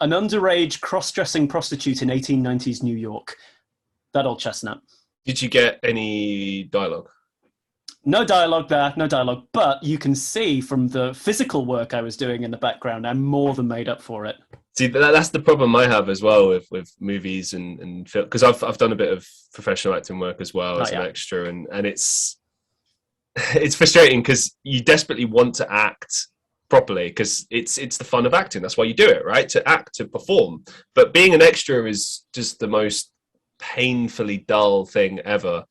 underage cross-dressing prostitute in 1890s New York. That old chestnut.
Did you get any dialogue?
No dialogue there, no dialogue. But you can see from the physical work I was doing in the background, I'm more than made up for it.
See, that's the problem I have as well with movies and film, because I've done a bit of professional acting work as well as an extra, and it's frustrating because you desperately want to act properly because it's the fun of acting. That's why you do it, right? To act, to perform. But being an extra is just the most painfully dull thing ever.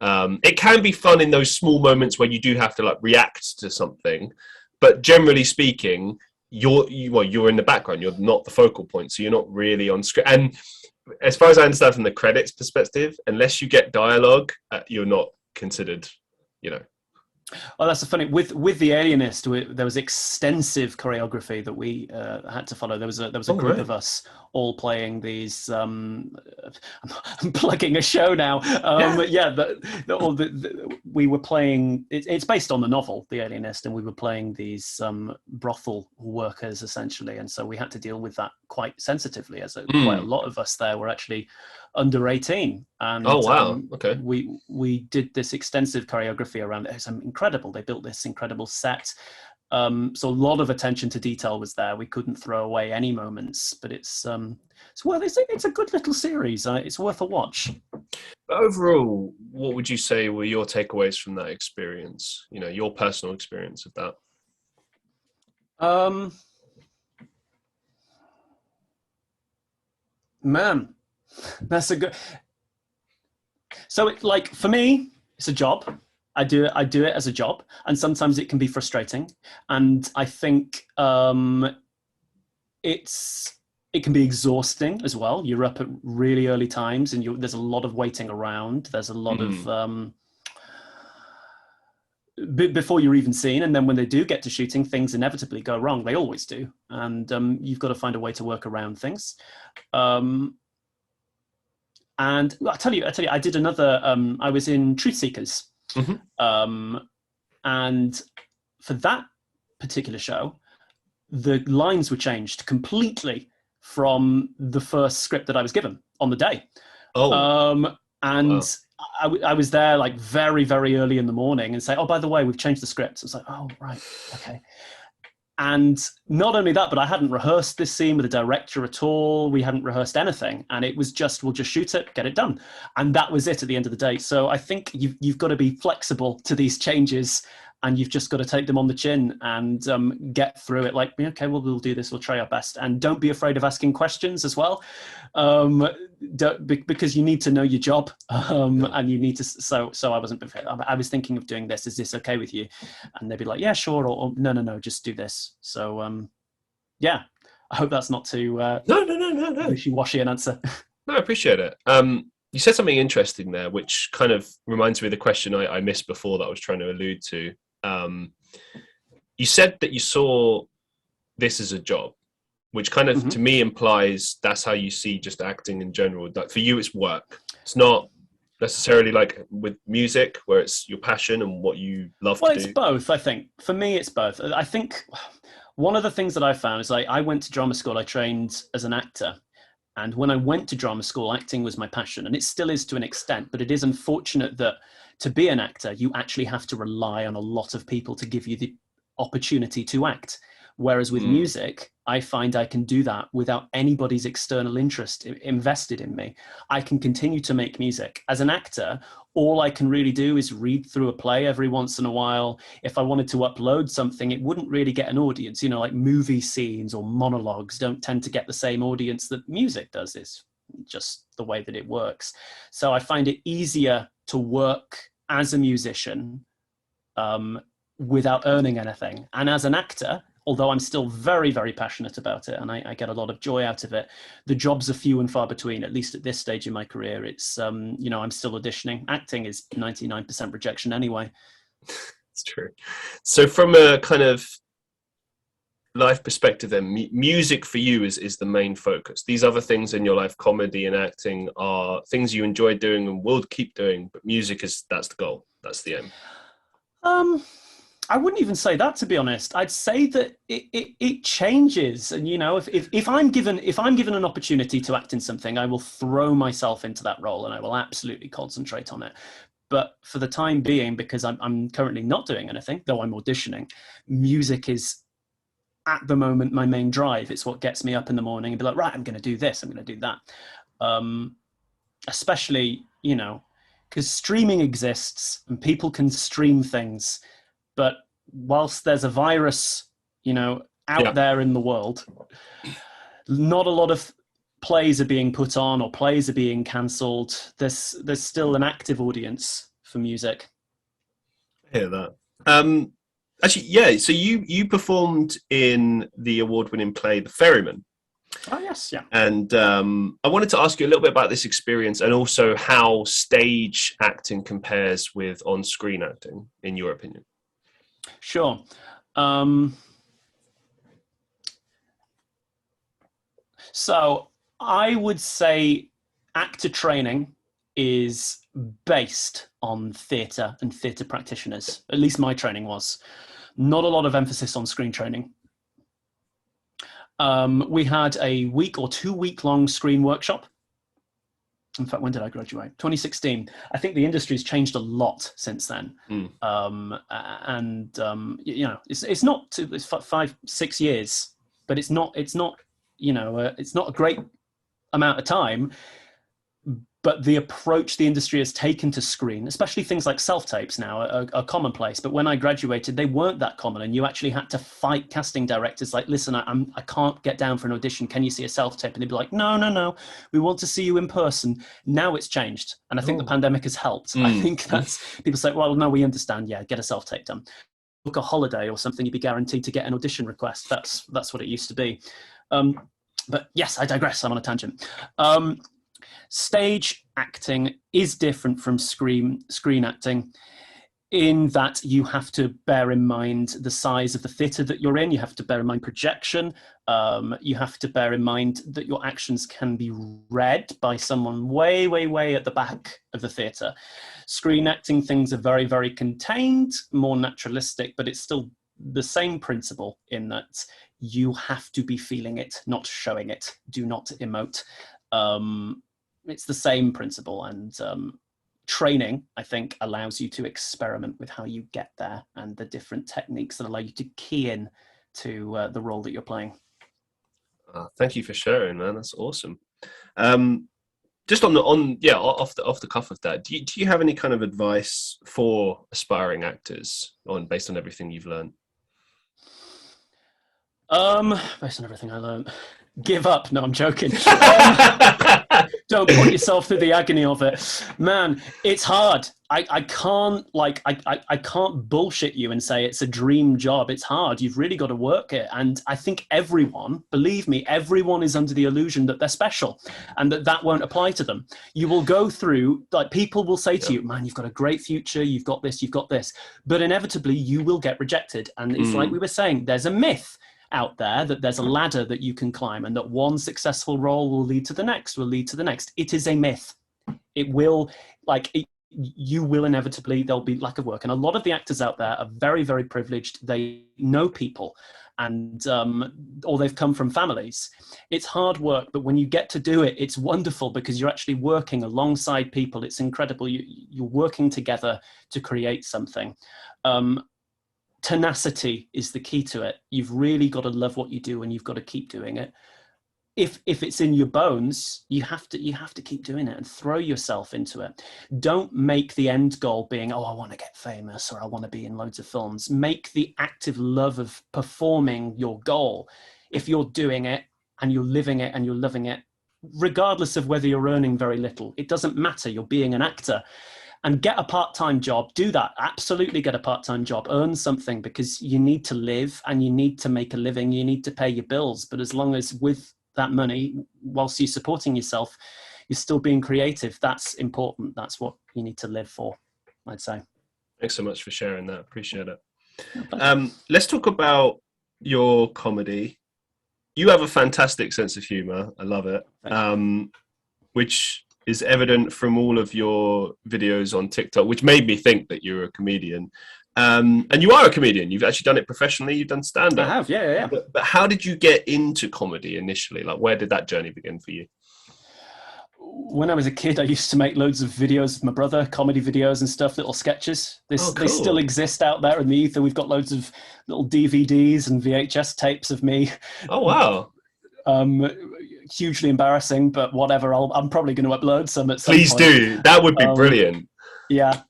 It can be fun in those small moments where you do have to like react to something, but generally speaking, you're in the background. You're not the focal point, so you're not really on script. And as far as I understand from the credits perspective, unless you get dialogue, you're not considered, you know.
Oh, that's funny. With the Alienist, there was extensive choreography that we had to follow. There was a group of us all playing these. I'm plugging a show now. We were playing. It's based on the novel, The Alienist, and we were playing these brothel workers essentially, and so we had to deal with that quite sensitively. Quite a lot of us there were actually under 18, and
okay.
We did this extensive choreography around it. It's incredible. They built this incredible set, so a lot of attention to detail was there. We couldn't throw away any moments, but it's a good little series. It's worth a watch.
But overall, what would you say were your takeaways from that experience? You know, your personal experience of that.
Man, that's a good. So, for me, it's a job. I do it as a job, and sometimes it can be frustrating. And I think it can be exhausting as well. You're up at really early times, and there's a lot of waiting around. There's a lot of before you're even seen, and then when they do get to shooting, things inevitably go wrong. They always do, and you've got to find a way to work around things. And I tell you, I did another. I was in Truth Seekers, and for that particular show, the lines were changed completely from the first script that I was given on the day. I was there like very, very early in the morning and say, "Oh, by the way, we've changed the script." I was like, "Oh, right, okay." And not only that, but I hadn't rehearsed this scene with the director at all. We hadn't rehearsed anything. And it was just, we'll just shoot it, get it done. And that was it at the end of the day. So I think you've got to be flexible to these changes, and you've just got to take them on the chin and get through it. Like, okay, well, we'll do this. We'll try our best. And don't be afraid of asking questions as well, because you need to know your job, and you need to. So I wasn't. I was thinking of doing this. Is this okay with you? And they'd be like, yeah, sure. Or no, just do this. So yeah, I hope that's not too
no
wishy-washy an answer.
No, I appreciate it. You said something interesting there, which kind of reminds me of the question I missed before that I was trying to allude to. You said that you saw this as a job, which kind of to me implies that's how you see just acting in general. Like for you, it's work. It's not necessarily like with music where it's your passion and what you love to do. Well,
it's both, I think. For me, it's both. I think one of the things that I found is I went to drama school. I trained as an actor. And when I went to drama school, acting was my passion, and it still is to an extent, but it is unfortunate that to be an actor, you actually have to rely on a lot of people to give you the opportunity to act. Whereas with music, I find I can do that without anybody's external interest invested in me. I can continue to make music. As an actor, all I can really do is read through a play every once in a while. If I wanted to upload something, it wouldn't really get an audience. You know, like movie scenes or monologues don't tend to get the same audience that music does. It's just the way that it works. So I find it easier to work as a musician without earning anything. And as an actor, although I'm still very, very passionate about it and I get a lot of joy out of it, the jobs are few and far between, at least at this stage in my career. It's, I'm still auditioning. Acting is 99% rejection anyway.
It's true. So from a kind of life perspective then, music for you is the main focus. These other things in your life, comedy and acting, are things you enjoy doing and will keep doing, but music that's the goal. That's the aim.
I wouldn't even say that, to be honest. I'd say that it changes, and if I'm given an opportunity to act in something, I will throw myself into that role and I will absolutely concentrate on it. But for the time being, because I'm currently not doing anything, though I'm auditioning, music is at the moment my main drive. It's what gets me up in the morning and be like, right, I'm going to do this, I'm going to do that. Especially, because streaming exists and people can stream things. But whilst there's a virus, out there in the world, not a lot of plays are being put on or plays are being cancelled. There's still an active audience for music.
I hear that. Actually, yeah. So you performed in the award-winning play The Ferryman.
Oh yes, yeah.
And I wanted to ask you a little bit about this experience and also how stage acting compares with on-screen acting, in your opinion.
Sure. So I would say actor training is based on theatre and theatre practitioners. At least my training was. Not a lot of emphasis on screen training. We had a week or 2 week long screen workshop. In fact, when did I graduate? 2016. I think the industry's changed a lot since then. You know, it's not it's 5-6 years, but it's not you know, it's not a great amount of time. But the approach the industry has taken to screen, especially things like self-tapes now, are commonplace. But when I graduated, they weren't that common. And you actually had to fight casting directors like, listen, I can't get down for an audition. Can you see a self-tape? And they'd be like, no, we want to see you in person. Now it's changed. And I think the pandemic has helped. I think that's, people say, well, no, we understand. Yeah, get a self-tape done. Book a holiday or something, you'd be guaranteed to get an audition request. That's what it used to be. But yes, I digress. I'm on a tangent. Stage acting is different from screen acting in that you have to bear in mind the size of the theatre that you're in. You have to bear in mind projection. You have to bear in mind that your actions can be read by someone way, way, way at the back of the theatre. Screen acting things are very, very contained, more naturalistic, but it's still the same principle in that you have to be feeling it, not showing it. Do not emote. It's the same principle, and training, I think, allows you to experiment with how you get there and the different techniques that allow you to key in to the role that you're playing.
Thank you for sharing, man. That's awesome. Just off the cuff of that, do you have any kind of advice for aspiring actors based on everything you've learned?
Based on everything I learned, give up. No, I'm joking. Don't put yourself through the agony of it, man. It's hard. I can't bullshit you and say it's a dream job. It's hard. You've really got to work it. And I think everyone, believe me, everyone is under the illusion that they're special and that won't apply to them. You will go through, like, people will say to you, man, you've got a great future. You've got this, but inevitably you will get rejected. And it's like we were saying, there's a myth out there that there's a ladder that you can climb and that one successful role will lead to the next, It is a myth. It will, you will inevitably, there'll be lack of work. And a lot of the actors out there are very, very privileged. They know people and, or they've come from families. It's hard work, but when you get to do it, it's wonderful because you're actually working alongside people. It's incredible. You're working together to create something. Tenacity is the key to it. You've really got to love what you do and you've got to keep doing it. If it's in your bones, you have to keep doing it and throw yourself into it. Don't make the end goal being, oh, I want to get famous or I want to be in loads of films. Make the active love of performing your goal. If you're doing it and you're living it and you're loving it, regardless of whether you're earning very little, it doesn't matter. You're being an actor. And get a part-time job. Do that. Absolutely get a part-time job. Earn something because you need to live and you need to make a living. You need to pay your bills. But as long as with that money, whilst you're supporting yourself, you're still being creative, that's important. That's what you need to live for, I'd say.
Thanks so much for sharing that. Appreciate it. Let's talk about your comedy. You have a fantastic sense of humor. I love it. Which is evident from all of your videos on TikTok, which made me think that you're a comedian. And you are a comedian. You've actually done it professionally. You've done stand-up.
I have, yeah.
But how did you get into comedy initially? Like, where did that journey begin for you?
When I was a kid, I used to make loads of videos with my brother, comedy videos and stuff, little sketches. They still exist out there in the ether. We've got loads of little DVDs and VHS tapes of me.
Oh, wow.
Hugely embarrassing, but whatever. I'm probably going to upload some at some
Please
point.
do. That would be brilliant.
Yeah.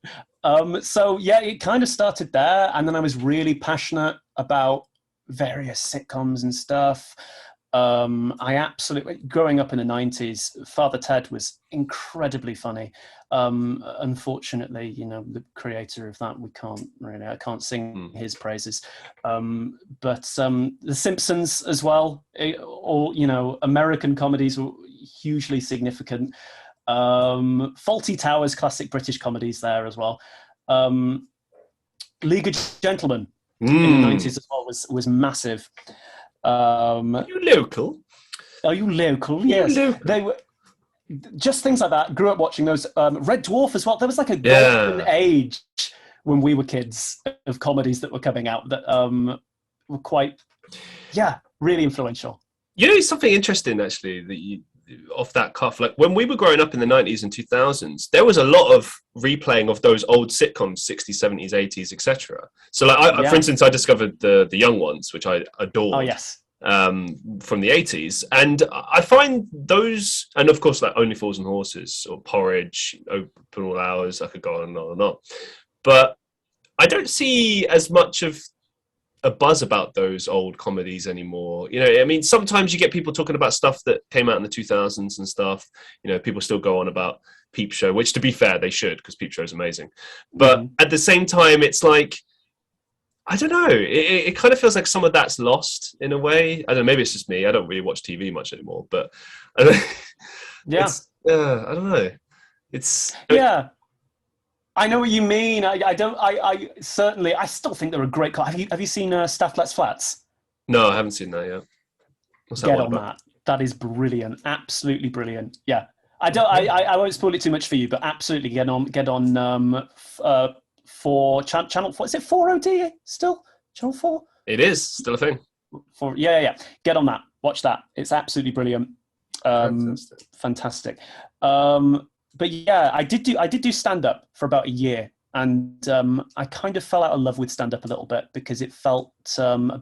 So yeah, it kind of started there, and then I was really passionate about various sitcoms and stuff. I absolutely, growing up in the 90s, Father Ted was incredibly funny. Unfortunately, the creator of that, I can't sing his praises. But The Simpsons as well, or, American comedies were hugely significant. Faulty Towers, classic British comedies there as well. League of Gentlemen in the 90s as well was massive.
Are you local?
Are you local? Yes. They were just things like that. Grew up watching those. Red Dwarf as well. There was like a golden age when we were kids of comedies that were coming out that were quite, really influential.
Something interesting actually that you off that cuff, like when we were growing up in the 90s and 2000s, there was a lot of replaying of those old sitcoms, 60s, 70s, 80s, etc. So like for instance, I discovered the Young Ones, which I adored.
Oh yes.
From the 80s, and I find those, and of course like Only Fools and Horses or Porridge, Open All Hours, I could go on and on and on, but I don't see as much of a buzz about those old comedies anymore. I mean, sometimes you get people talking about stuff that came out in the 2000s and stuff. People still go on about Peep Show, which to be fair, they should, because Peep Show is amazing. But at the same time, it's like, I don't know, it kind of feels like some of that's lost in a way. I don't know, maybe it's just me. I don't really watch TV much anymore, but I don't know.
I know what you mean. I certainly, I still think they're a great. Have you seen Stafflet's Flats?
No, I haven't seen that yet. What's that
Get on that. That is brilliant. Absolutely brilliant. Yeah. I won't spoil it too much for you, but absolutely get on for channel 4. Is it 4OD still? Channel 4?
It is still a thing.
Yeah. Get on that. Watch that. It's absolutely brilliant. Fantastic. But yeah, I did do stand up for about a year, and I kind of fell out of love with stand up a little bit because it felt a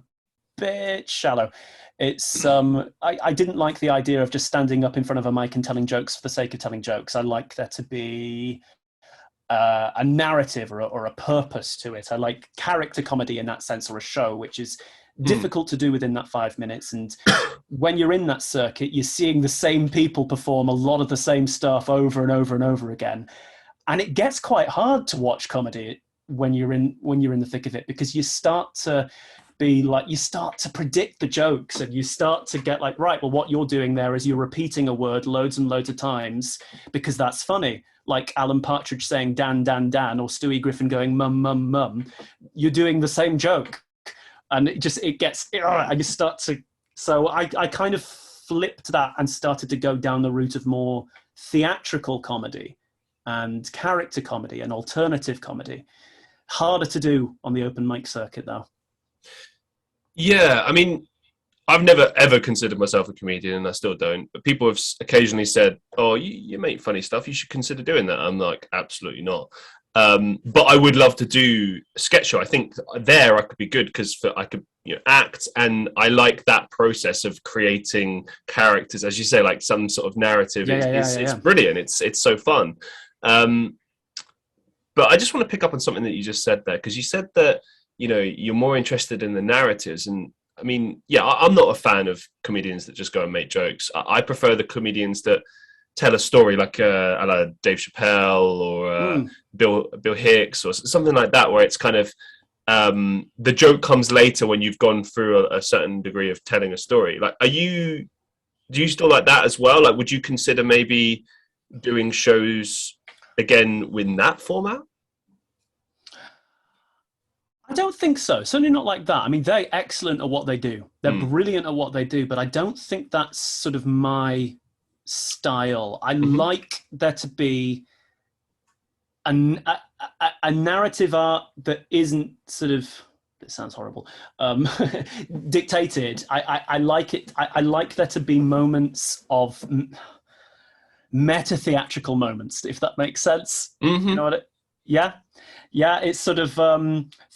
bit shallow. It's I didn't like the idea of just standing up in front of a mic and telling jokes for the sake of telling jokes. I like there to be a narrative or a purpose to it. I like character comedy in that sense, or a show, which is difficult to do within that 5 minutes. And when you're in that circuit, you're seeing the same people perform a lot of the same stuff over and over and over again. And it gets quite hard to watch comedy when you're in the thick of it, because you start to predict the jokes, and you start to get like, right, well, what you're doing there is you're repeating a word loads and loads of times because that's funny. Like Alan Partridge saying Dan, Dan, Dan, or Stewie Griffin going mum, mum, mum. You're doing the same joke. And I just start to, so I kind of flipped that and started to go down the route of more theatrical comedy and character comedy and alternative comedy. Harder to do on the open mic circuit, though.
Yeah, I mean, I've never ever considered myself a comedian, and I still don't. But people have occasionally said, "Oh, you make funny stuff. You should consider doing that." I'm like, absolutely not. But I would love to do a sketch show. I think there I could be good because I could act, and I like that process of creating characters, as you say, like some sort of narrative. It's brilliant. It's so fun. But I just want to pick up on something that you just said there, because you said that you're more interested in the narratives. And I mean, I'm not a fan of comedians that just go and make jokes. I prefer the comedians that tell a story, like Dave Chappelle or Bill Hicks or something like that, where it's kind of the joke comes later when you've gone through a certain degree of telling a story. Like, do you still like that as well? Like, would you consider maybe doing shows again with that format?
I don't think so. Certainly not like that. I mean, they're excellent at what they do. They're brilliant at what they do, but I don't think that's sort of my style. I like there to be a narrative art that isn't sort of, it sounds horrible, dictated. I like it. I like there to be moments of meta theatrical moments, if that makes sense. You know what it's sort of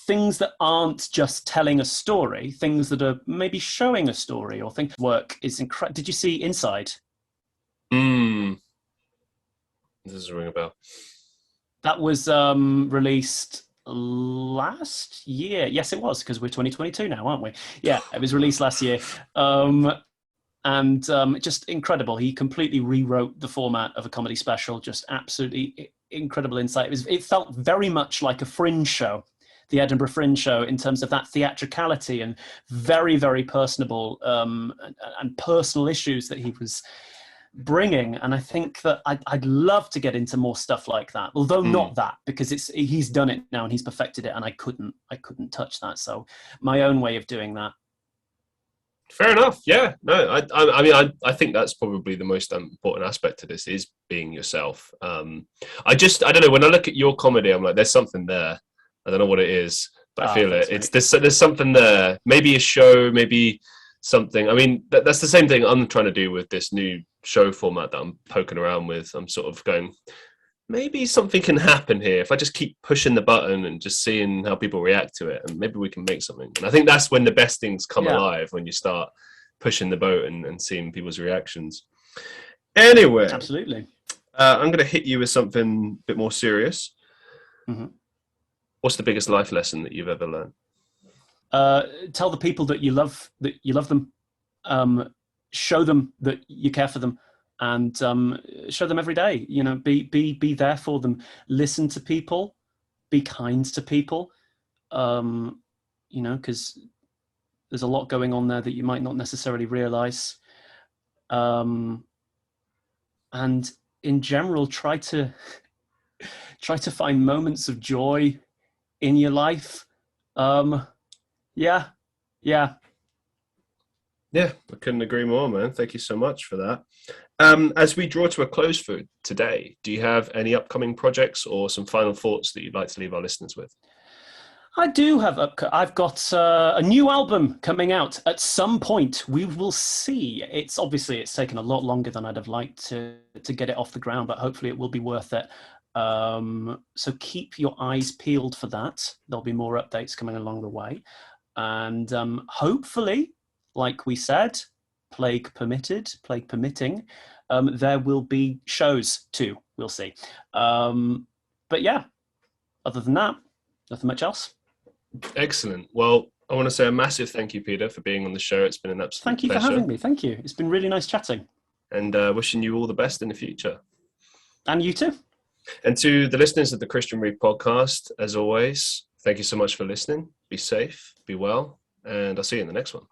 things that aren't just telling a story, things that are maybe showing a story, or think work is incredible. Did you see Inside?
This doesn't ring a bell.
That was released last year. Yes, it was, because we're 2022 now, aren't we? Yeah, it was released last year. and just incredible. He completely rewrote the format of a comedy special. Just absolutely incredible insight. It felt very much like a Fringe show, the Edinburgh Fringe show, in terms of that theatricality and very, very personable and personal issues that he was bringing. And I think that I'd love to get into more stuff like that, although not that, because he's done it now and he's perfected it, and I couldn't touch that. So my own way of doing that.
Fair enough. Yeah. No, I mean, I think that's probably the most important aspect to this is being yourself. I don't know. When I look at your comedy, I'm like, there's something there. I don't know what it is, but I feel it. There's something there. Maybe a show, maybe something. I mean, that's the same thing I'm trying to do with this new show format that I'm poking around with. I'm sort of going, maybe something can happen here if I just keep pushing the button and just seeing how people react to it, and maybe we can make something. And I think that's when the best things come alive, when you start pushing the boat and seeing people's reactions. Anyway,
absolutely.
I'm going to hit you with something a bit more serious.
Mm-hmm.
What's the biggest life lesson that you've ever learned?
Tell the people that you love them. Show them that you care for them, and show them every day. You know, be there for them. Listen to people. Be kind to people. You know, because there's a lot going on there that you might not necessarily realize. And in general, try to find moments of joy in your life. Yeah.
Yeah, I couldn't agree more, man. Thank you so much for that. As we draw to a close for today, do you have any upcoming projects or some final thoughts that you'd like to leave our listeners with?
I do have. I've got a new album coming out at some point. We will see. It's taken a lot longer than I'd have liked to get it off the ground, but hopefully it will be worth it. So keep your eyes peeled for that. There'll be more updates coming along the way, and hopefully, like we said, plague permitting, there will be shows too. We'll see. But yeah, other than that, nothing much else.
Excellent. Well, I want to say a massive thank you, Peter, for being on the show. It's been an absolute pleasure.
Thank you for having me. Thank you. It's been really nice chatting.
And wishing you all the best in the future.
And you too.
And to the listeners of the Christian Reeve podcast, as always, thank you so much for listening. Be safe, be well, and I'll see you in the next one.